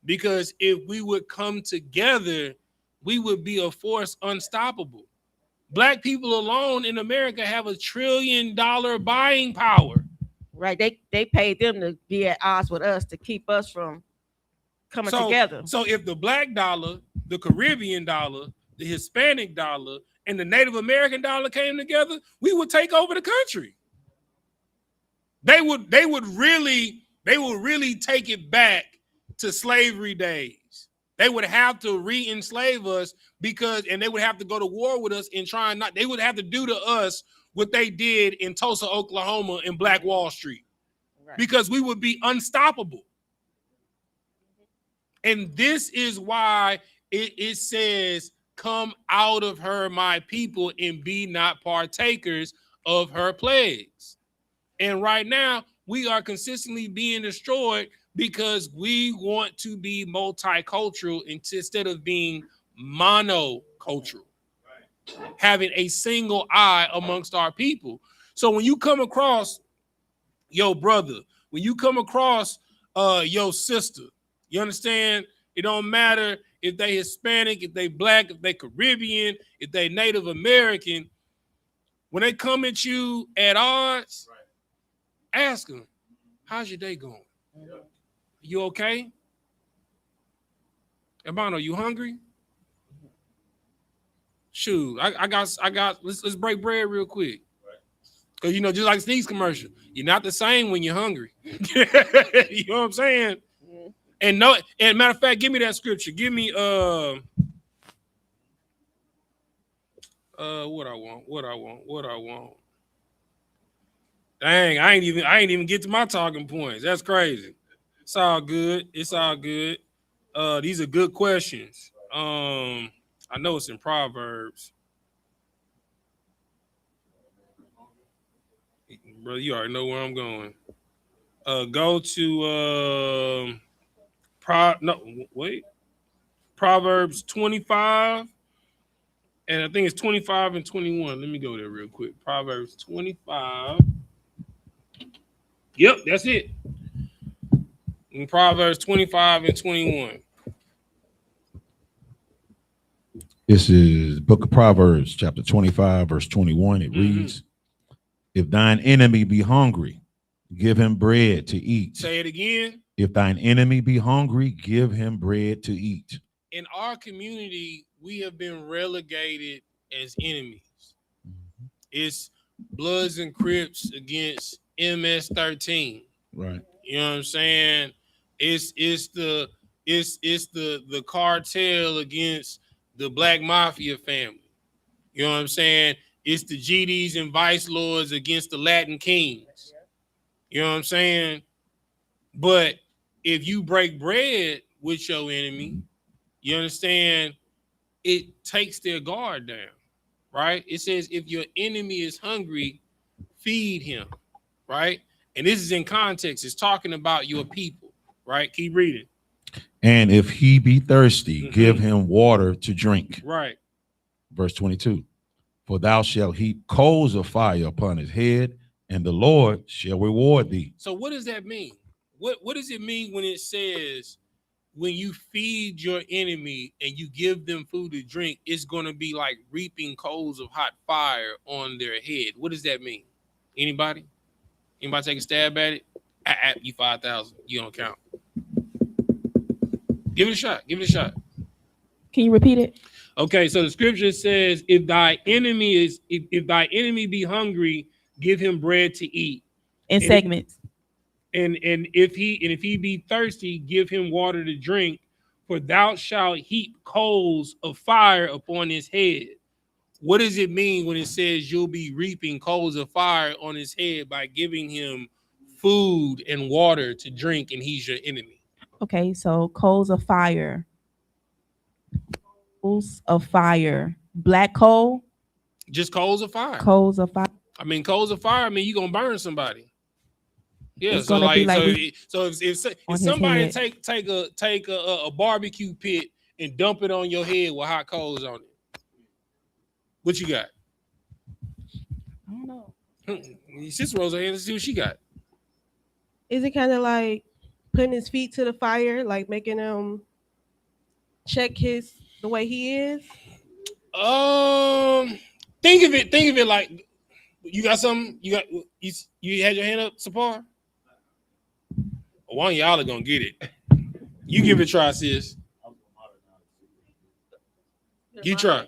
Because if we would come together, we would be a force unstoppable. Black people alone in America have $1 trillion buying power. Right. They paid them to be at odds with us to keep us from coming together. So if the black dollar, the Caribbean dollar, the Hispanic dollar, and the Native American dollar came together, we would take over the country. They would really take it back to slavery days. They would have to re-enslave us and they would have to go to war with us and they would have to do to us what they did in Tulsa, Oklahoma and Black Wall Street. Right. Because we would be unstoppable. And this is why it says, come out of her, my people, and be not partakers of her plagues. And right now, we are consistently being destroyed because we want to be multicultural instead of being monocultural. having a single eye amongst our people. So when you come across your brother, when you come across your sister, you understand? It don't matter if they Hispanic, if they Black, if they Caribbean, if they Native American. When they come at you at odds, ask them, how's your day going? You okay? Hermano, you hungry? Shoot, I got. Let's break bread real quick. Cause just like Sneak's commercial, you're not the same when you're hungry. You know what I'm saying? And matter of fact, give me that scripture. Give me what I want. Dang, I ain't even get to my talking points. That's crazy. It's all good. These are good questions. I know it's in Proverbs. Bro, you already know where I'm going. Go to Proverbs 25. And I think it's 25 and 21. Let me go there real quick. Proverbs 25. Yep, that's it. In Proverbs 25 and 21. This is Book of Proverbs, chapter 25, verse 21. It reads, if thine enemy be hungry, give him bread to eat. Say it again. If thine enemy be hungry, give him bread to eat. In our community, we have been relegated as enemies. It's Bloods and Crips against MS-13. Right. You know what I'm saying? It's the cartel against the Black Mafia family. You know what I'm saying? It's the GDs and Vice Lords against the Latin Kings. You know what I'm saying? But if you break bread with your enemy, you understand, it takes their guard down, right? It says if your enemy is hungry, feed him, right? And this is in context. It's talking about your people, right? Keep reading. And if he be thirsty, give him water to drink. Right. Verse 22. For thou shalt heap coals of fire upon his head, and the Lord shall reward thee. So what does that mean? What does it mean when it says when you feed your enemy and you give them food to drink, it's going to be like reaping coals of hot fire on their head? What does that mean? Anybody? Anybody take a stab at it? You 5,000. You don't count. Give it a shot. Give it a shot. Can you repeat it? Okay, so the scripture says, if thy enemy be hungry, give him bread to eat. In segments. And if he be thirsty, give him water to drink, for thou shalt heap coals of fire upon his head. What does it mean when it says you'll be reaping coals of fire on his head by giving him food and water to drink, and he's your enemy? Okay, so coals of fire. Coals of fire. Black coal? Just coals of fire. Coals of fire. I mean, coals of fire, I mean, you're going to burn somebody. Yeah, It's so gonna like, be if somebody take a barbecue pit and dump it on your head with hot coals on it, what you got? I don't know. Sister Rose hand to see what she got. Is it kind of like putting his feet to the fire, like making him check the way he is? Think of it like you got something. You had your hand up, Sapar. One of y'all are gonna get it. You give it a try, sis. You try.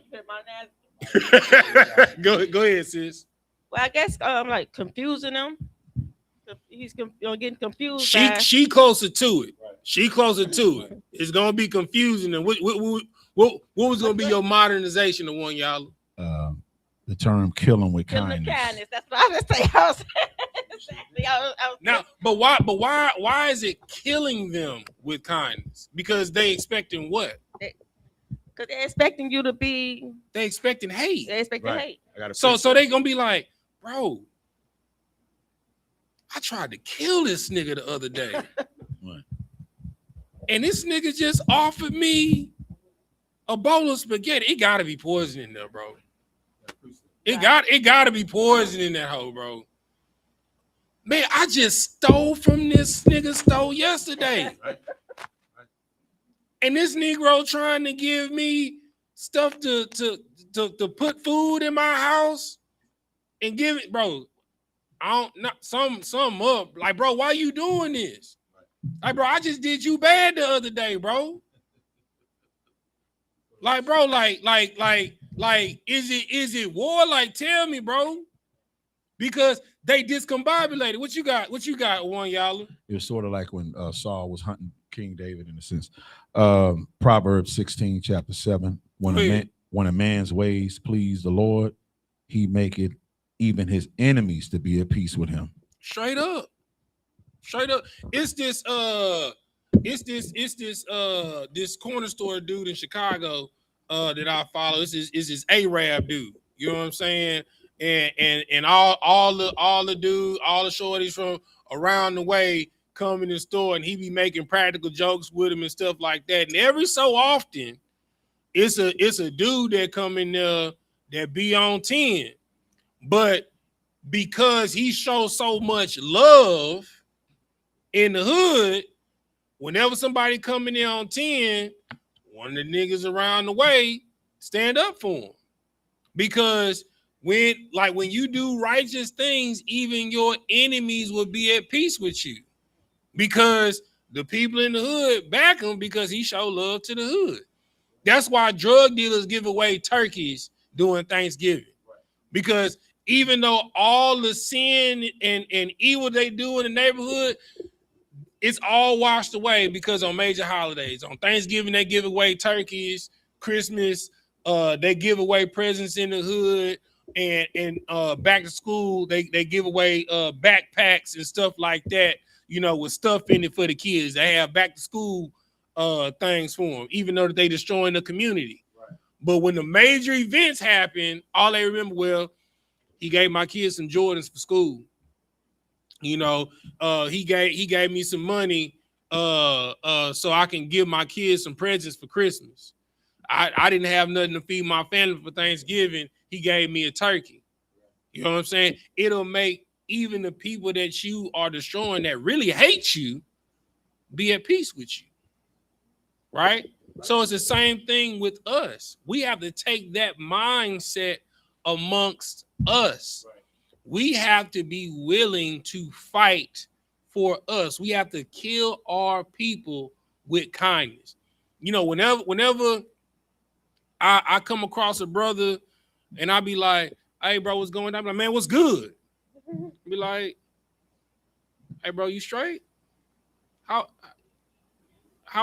Go ahead, sis. Well, I guess like confusing him. He's getting confused. She closer to it. She closer to it. It's gonna be confusing. And what was gonna be your modernization of one, y'all? The term "kill him with kindness." That's what I was saying. Now, but why is it killing them with kindness? Because they expecting what? Because they're expecting you to be. They expecting hate. They expecting hate. So they gonna be like, bro, I tried to kill this nigga the other day, and this nigga just offered me a bowl of spaghetti. It gotta be poison in there, bro. It got to be poison in that hole, bro. Man, I just stole from this nigga stole yesterday. And this Negro trying to give me stuff to put food in my house and give it, bro. I don't not some up. Like, bro, why you doing this? Like, bro, I just did you bad the other day, bro. Like, bro, like, is it war? Like, tell me, bro. Because they discombobulated. What you got, one y'all? It was sort of like when Saul was hunting King David in a sense. Proverbs 16, chapter 7. When a man's ways please the Lord, he maketh even his enemies to be at peace with him. Straight up. It's this corner store dude in Chicago that I follow. It's this Arab dude. You know what I'm saying? And all the dudes, all the shorties from around the way come in the store, and he be making practical jokes with him and stuff like that. And every so often, it's a dude that come in there that be on 10. But because he shows so much love in the hood, whenever somebody coming in on 10, one of the niggas around the way stand up for him. Because when you do righteous things, even your enemies will be at peace with you. Because the people in the hood back him because he showed love to the hood. That's why drug dealers give away turkeys during Thanksgiving. Because even though all the sin and evil they do in the neighborhood, it's all washed away because on major holidays. On Thanksgiving, they give away turkeys. Christmas, they give away presents in the hood. And back to school, they give away backpacks and stuff like that, you know, with stuff in it for the kids. They have back to school things for them, even though they destroying the community. Right. But when the major events happen, all they remember, well, he gave my kids some Jordans for school. You know, he gave me some money so I can give my kids some presents for Christmas. I didn't have nothing to feed my family for Thanksgiving. He gave me a turkey. You know what I'm saying? It'll make even the people that you are destroying that really hate you be at peace with you. Right? So it's the same thing with us. We have to take that mindset amongst us. We have to be willing to fight for us. We have to kill our people with kindness. You know, whenever I come across a brother and I be like, hey, bro, what's going on? I'm like, man, what's good? Be like, hey, bro, you straight? How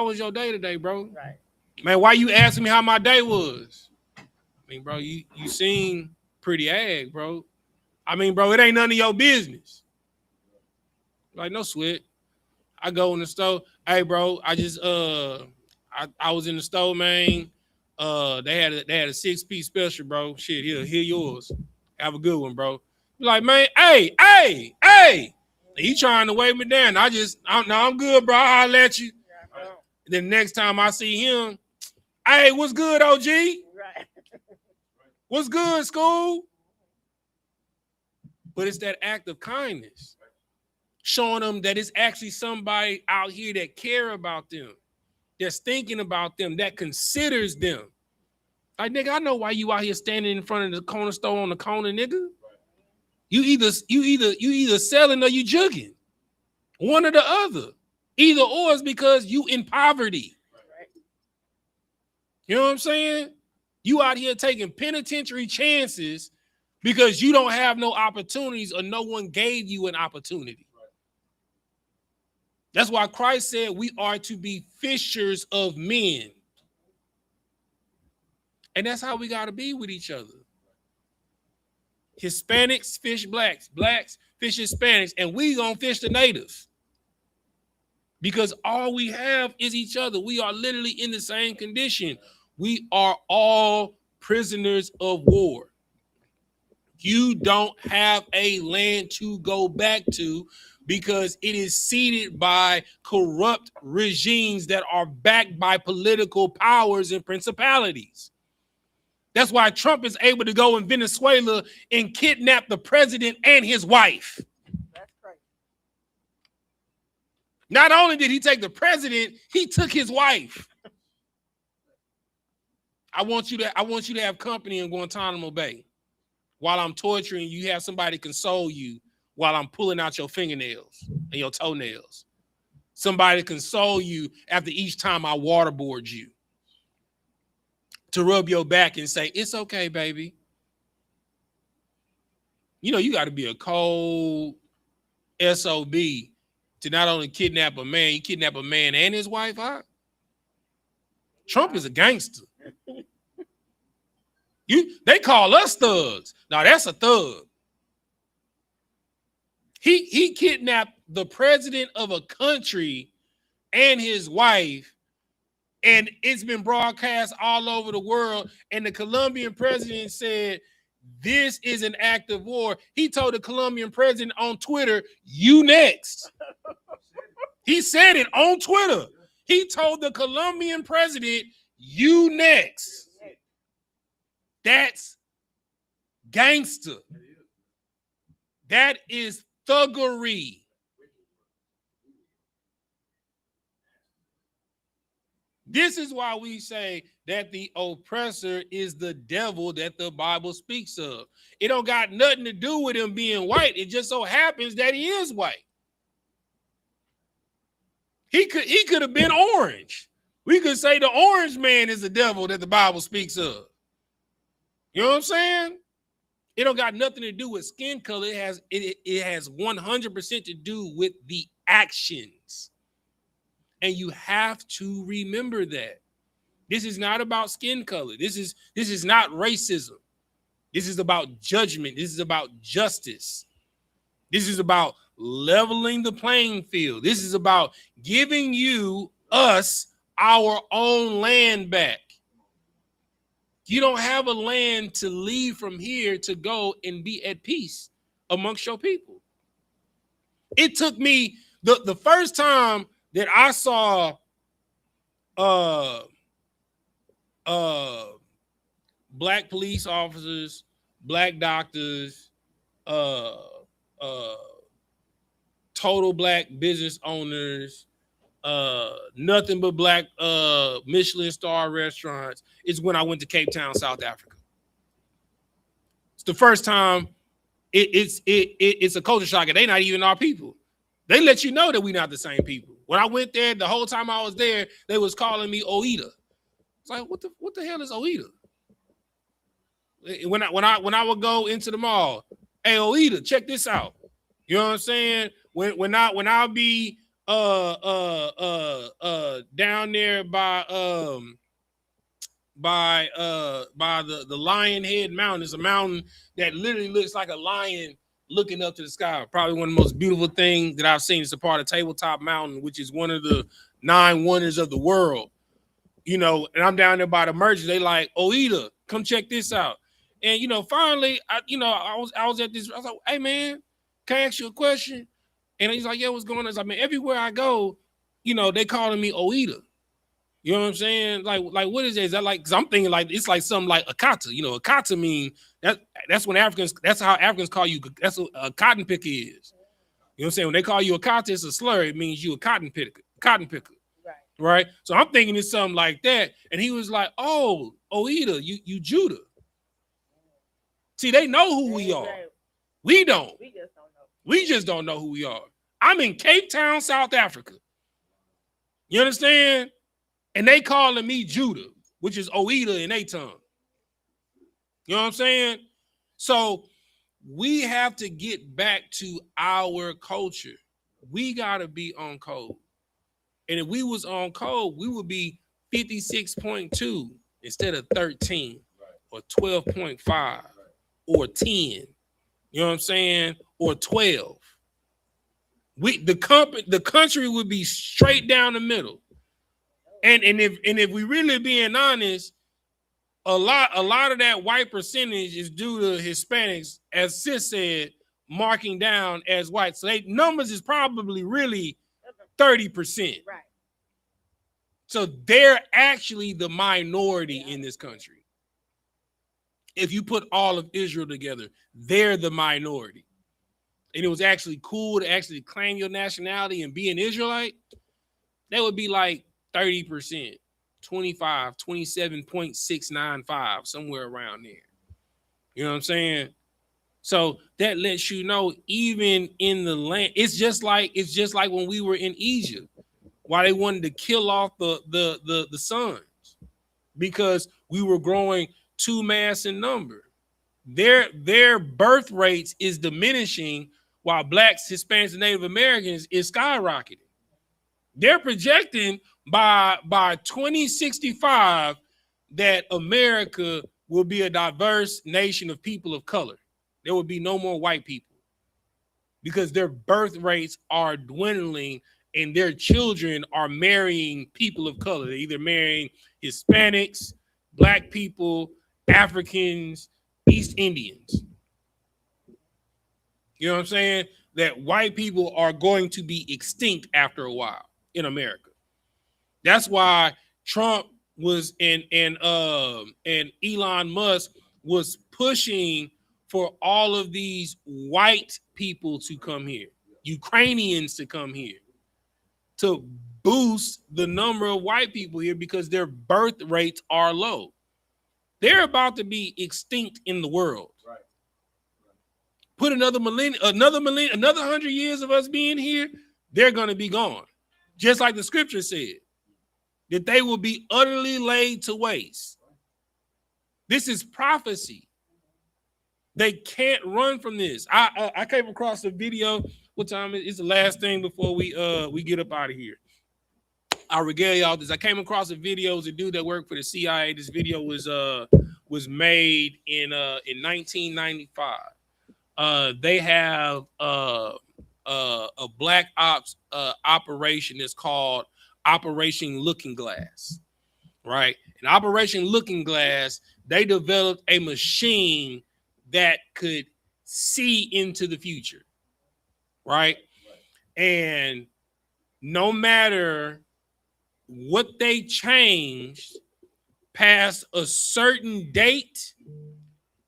was your day today, bro? Right. Man, why you asking me how my day was? I mean, bro, you seem pretty ag, bro. I mean, bro, it ain't none of your business. Like, no sweat. I go in the store. Hey, bro, I just I was in the store, man. They had a 6-piece special, bro. Shit, here yours. Have a good one, bro. Like, man, hey. He trying to weigh me down. I'm good, bro. I'll let you. Yeah, then next time I see him, hey, what's good, OG? Right. What's good, school? But it's that act of kindness, showing them that it's actually somebody out here that care about them, that's thinking about them, that considers them. Like, nigga, I know why you out here standing in front of the corner store on the corner, nigga. You either selling or you jugging. One or the other. Either or is because you in poverty. You know what I'm saying? You out here taking penitentiary chances because you don't have no opportunities or no one gave you an opportunity. That's why Christ said we are to be fishers of men. And that's how we got to be with each other. Hispanics fish blacks, blacks fish Hispanics, and we gonna fish the natives. Because all we have is each other. We are literally in the same condition. We are all prisoners of war. You don't have a land to go back to because it is seeded by corrupt regimes that are backed by political powers and principalities. That's why Trump is able to go in Venezuela and kidnap the president and his wife. That's crazy. Not only did he take the president, he took his wife. I want you to have company in Guantanamo Bay. While I'm torturing you, have somebody console you while I'm pulling out your fingernails and your toenails. Somebody console you after each time I waterboard you. To rub your back and say, it's okay, baby. You know, you got to be a cold SOB to not only kidnap a man, you kidnap a man and his wife, huh? Trump is a gangster. They call us thugs. Now that's a thug. He kidnapped the president of a country and his wife, and it's been broadcast all over the world. And the Colombian president said, this is an act of war. He told the Colombian president on Twitter, you next. He said it on Twitter. He told the Colombian president, you next. That's gangster. That is thuggery. This is why we say that the oppressor is the devil that the Bible speaks of. It don't got nothing to do with him being white. It just so happens that he is white. He could have been orange. We could say the orange man is the devil that the Bible speaks of. You know what I'm saying? It don't got nothing to do with skin color. It has 100% to do with the actions. And you have to remember that. This is not about skin color. This is not racism. This is about judgment. This is about justice. This is about leveling the playing field. This is about giving us our own land back. You don't have a land to leave from here to go and be at peace amongst your people. It took me the first time that I saw black police officers, black doctors, total black business owners, nothing but black Michelin star restaurants, is when I went to Cape Town, South Africa. It's the first time it's a culture shock, and they not even our people. They let you know that we're not the same people. When I went there, the whole time I was there, they was calling me Oida. It's like, what the hell is Oida? When I would go into the mall, hey Oida, check this out. You know what I'm saying? When I'll be down there by the Lion Head Mountain. It's a mountain that literally looks like a lion looking up to the sky. Probably one of the most beautiful things that I've seen. It's a part of Tabletop Mountain, which is one of the 9 wonders of the world. You know, and I'm down there by the merchants. They like, Oida, come check this out. And finally, I was at this. I was like, hey man, can I ask you a question? And he's like, yeah, what's going on? I mean, everywhere I go, they calling me Oida. You know what I'm saying? Like what is that? Is that like? Because I'm thinking like it's like something like Akata. Akata mean that's when Africans. That's how Africans call you. That's what a cotton picker is. You know what I'm saying? When they call you Akata, it's a slur. It means you a cotton picker. Right. So I'm thinking it's something like that. And he was like, oh, Oida, you Judah. See, they know who we are. We don't. We just don't know who we are. I'm in Cape Town, South Africa. You understand? And they calling me Judah, which is Oida in their tongue. You know what I'm saying? So we have to get back to our culture. We got to be on code. And if we was on code, we would be 56.2 instead of 13 or 12.5 or 10. You know what I'm saying? Or 12. The country would be straight down the middle. And if we really being honest, a lot of that white percentage is due to Hispanics, as Sis said, marking down as white. So they numbers is probably really 30%. Right. So they're actually the minority in this country. if you put all of Israel together, they're the minority. And it was actually cool to actually claim your nationality and be an Israelite, that would be like 30%, 25, 27.695, somewhere around there. You know what I'm saying? So that lets you know, even in the land, it's just like when we were in Egypt, why they wanted to kill off the sons, because we were growing too mass in number. Their birth rates is diminishing while blacks, Hispanics, and Native Americans is skyrocketing. They're projecting by 2065 that America will be a diverse nation of people of color. There will be no more white people because their birth rates are dwindling and their children are marrying people of color. They're either marrying Hispanics, black people, Africans, East Indians. You know what I'm saying? That white people are going to be extinct after a while in America. That's why Trump was and Elon Musk was pushing for all of these white people to come here, Ukrainians to come here, to boost the number of white people here because their birth rates are low. They're about to be extinct in the world. Right. Put another 100 years of us being here, they're going to be gone. Just like the scripture said, that they will be utterly laid to waste. This is prophecy. They can't run from this. I came across a video. What time is the last thing before we get up out of here? I'll regale y'all this. I came across a video. It was a dude that worked for the CIA. This video was made in 1995. They have a black ops operation that's called Operation Looking Glass, right? In Operation Looking Glass, they developed a machine that could see into the future, right? And no matter what they changed past a certain date,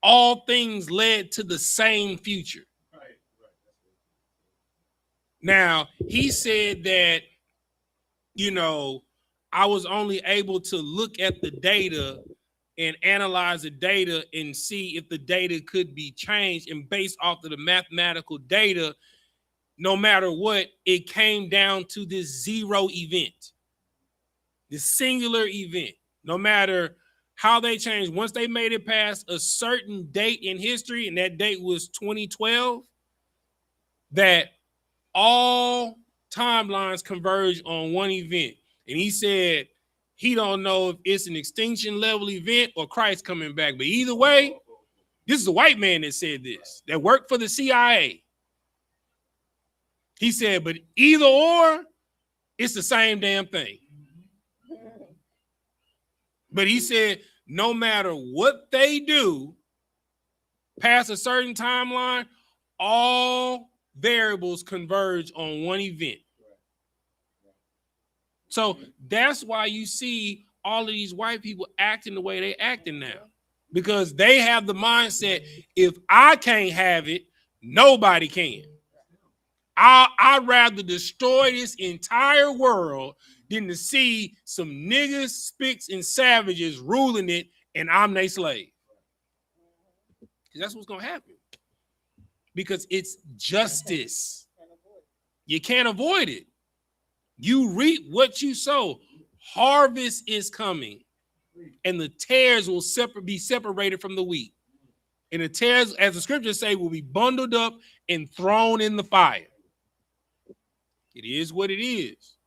all things led to the same future. Now, he said that, you know, I was only able to look at the data and analyze the data and see if the data could be changed. And based off of the mathematical data, no matter what, it came down to this zero event, this singular event. No matter how they changed, once they made it past a certain date in history, and that date was 2012, that all timelines converge on one event. And he said he don't know if it's an extinction level event or Christ coming back. But either way, this is a white man that said this, that worked for the CIA. He said, but either or, it's the same damn thing. But he said, no matter what they do, past a certain timeline, all variables converge on one event. So that's why you see all of these white people acting the way they acting now, because they have the mindset, if I can't have it, nobody can. I'd rather destroy this entire world than to see some niggas, spicks, and savages ruling it, and I'm their slave. That's what's gonna happen, because it's justice. You can't avoid it. You reap what you sow. Harvest is coming, and the tares will be separated from the wheat. And the tares, as the scriptures say, will be bundled up and thrown in the fire. It is what it is.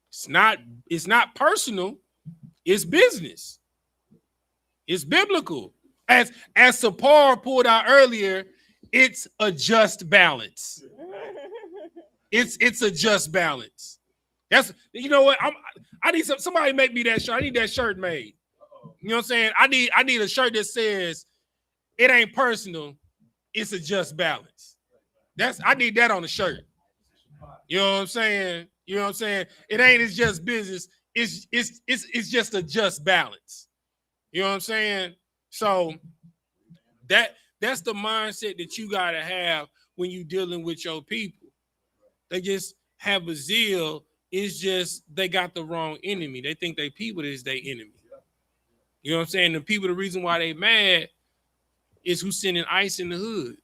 It's not personal. It's business. It's biblical. As Sapar pulled out earlier, it's a just balance. It's a just balance. That's, you know what? I need somebody make me that shirt. I need that shirt made. You know what I'm saying? I need a shirt that says it ain't personal, it's a just balance. I need that on the shirt. You know what I'm saying? You know what I'm saying? It ain't, it's just business. It's just a just balance. You know what I'm saying? So That's the mindset that you gotta have when you dealing with your people. They just have a zeal. It's just they got the wrong enemy. They think they people is their enemy. You know what I'm saying? The people, the reason why they mad is who's sending ice in the hood.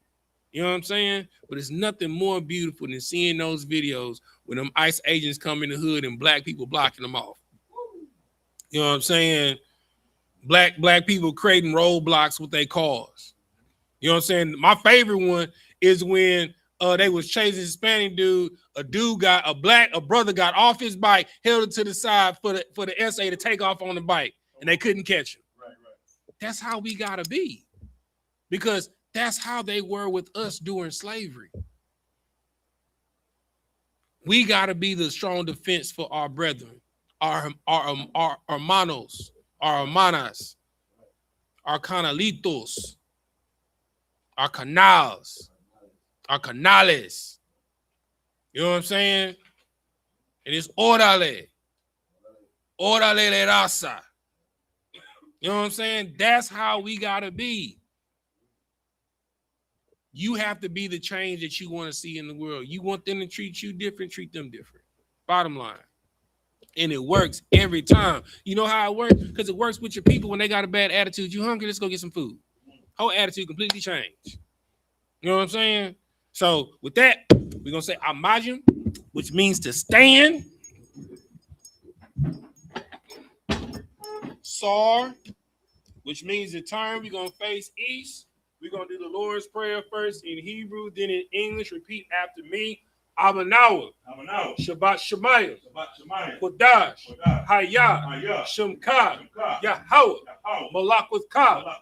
You know what I'm saying? But it's nothing more beautiful than seeing those videos when them ICE agents come in the hood and black people blocking them off. You know what I'm saying? Black people creating roadblocks with their cars. You know what I'm saying? My favorite one is when they was chasing a Hispanic dude. A brother got off his bike, held it to the side for the SA to take off on the bike, and they couldn't catch him. Right. That's how we gotta be, because that's how they were with us during slavery. We gotta be the strong defense for our brethren, our hermanos, our hermanas, our canalitos, our canals, our canales. You know what I'm saying? And it's orale de raza. You know what I'm saying? That's how we gotta be. You have to be the change that you want to see in the world. You want them to treat you different, treat them different. Bottom line. And it works every time. You know how it works? Because it works with your people when they got a bad attitude. You hungry? Let's go get some food. Whole attitude completely changed. You know what I'm saying? So with that, we're going to say Amajim, which means to stand. Sar, which means to turn. We're going to face east. We're going to do the Lord's Prayer first in Hebrew, then in English. Repeat after me. Abanawa, Shabbat Shemayah, Kodash, Hayah, Shemka, Yahweh, Malak with Ka,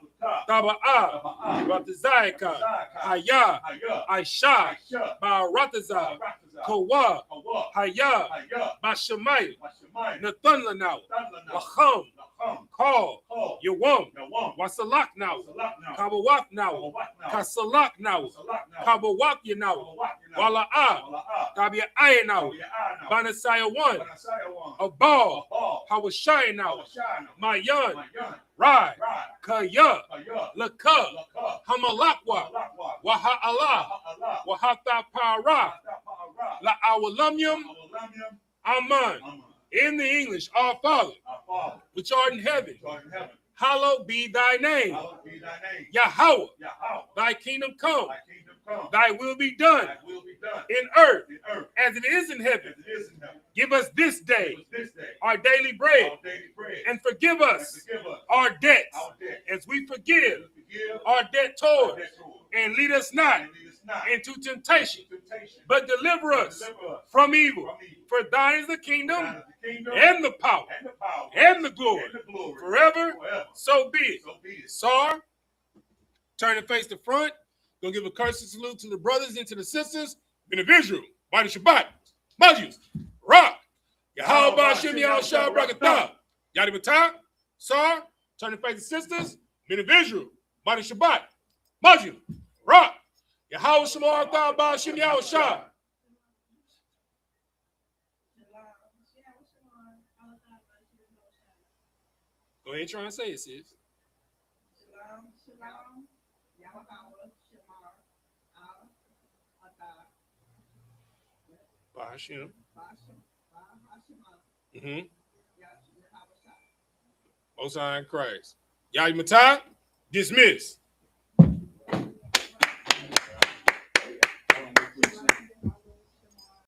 Taba'ah, Ratazayaka, Hayah, Aisha, Ba'aratazah, Kawa, Hayah, Bashamayah, Nathan Lanaw, Wacham, Call, Yawam, Wasalak now, Kabawak now, Kasalak now, Kabawak you now, Wala'ah, Tabia Ay now, Banasaya 1, Abal, Hawashai now, Mayan, Rai, Kaya, Laka, Hamalakwa, Waha Allah, Wahata Para, La Awalamyam, Aman. In the English, our Father, which art in heaven, hallowed be thy name. Yahweh, thy kingdom come. Thy will be done in earth as it is in heaven. Give us this day our daily bread, and forgive us our debts as we forgive our debtors. And lead us not into temptation, but deliver us from evil. For thine is the kingdom and the power and the glory forever. So be it. Sar, turn and face the front. Gonna give a courtesy salute to the brothers and to the sisters. In the visual, by the Shabbat, Majus, Rock, Yahweh Shem Yahweh Shah Brakatah, Yadi Matah, Sar, turn and face the sisters. In the visual, by the Shabbat, Majus, Rock, Yahweh Shem Yahweh Shem Yahweh Shah. Go ahead and try and say it, sis. Shalom, shalom, Yahweh, Shemar, Bahashim. Bahashim, Most High in Christ. Yahweh Matah, dismiss.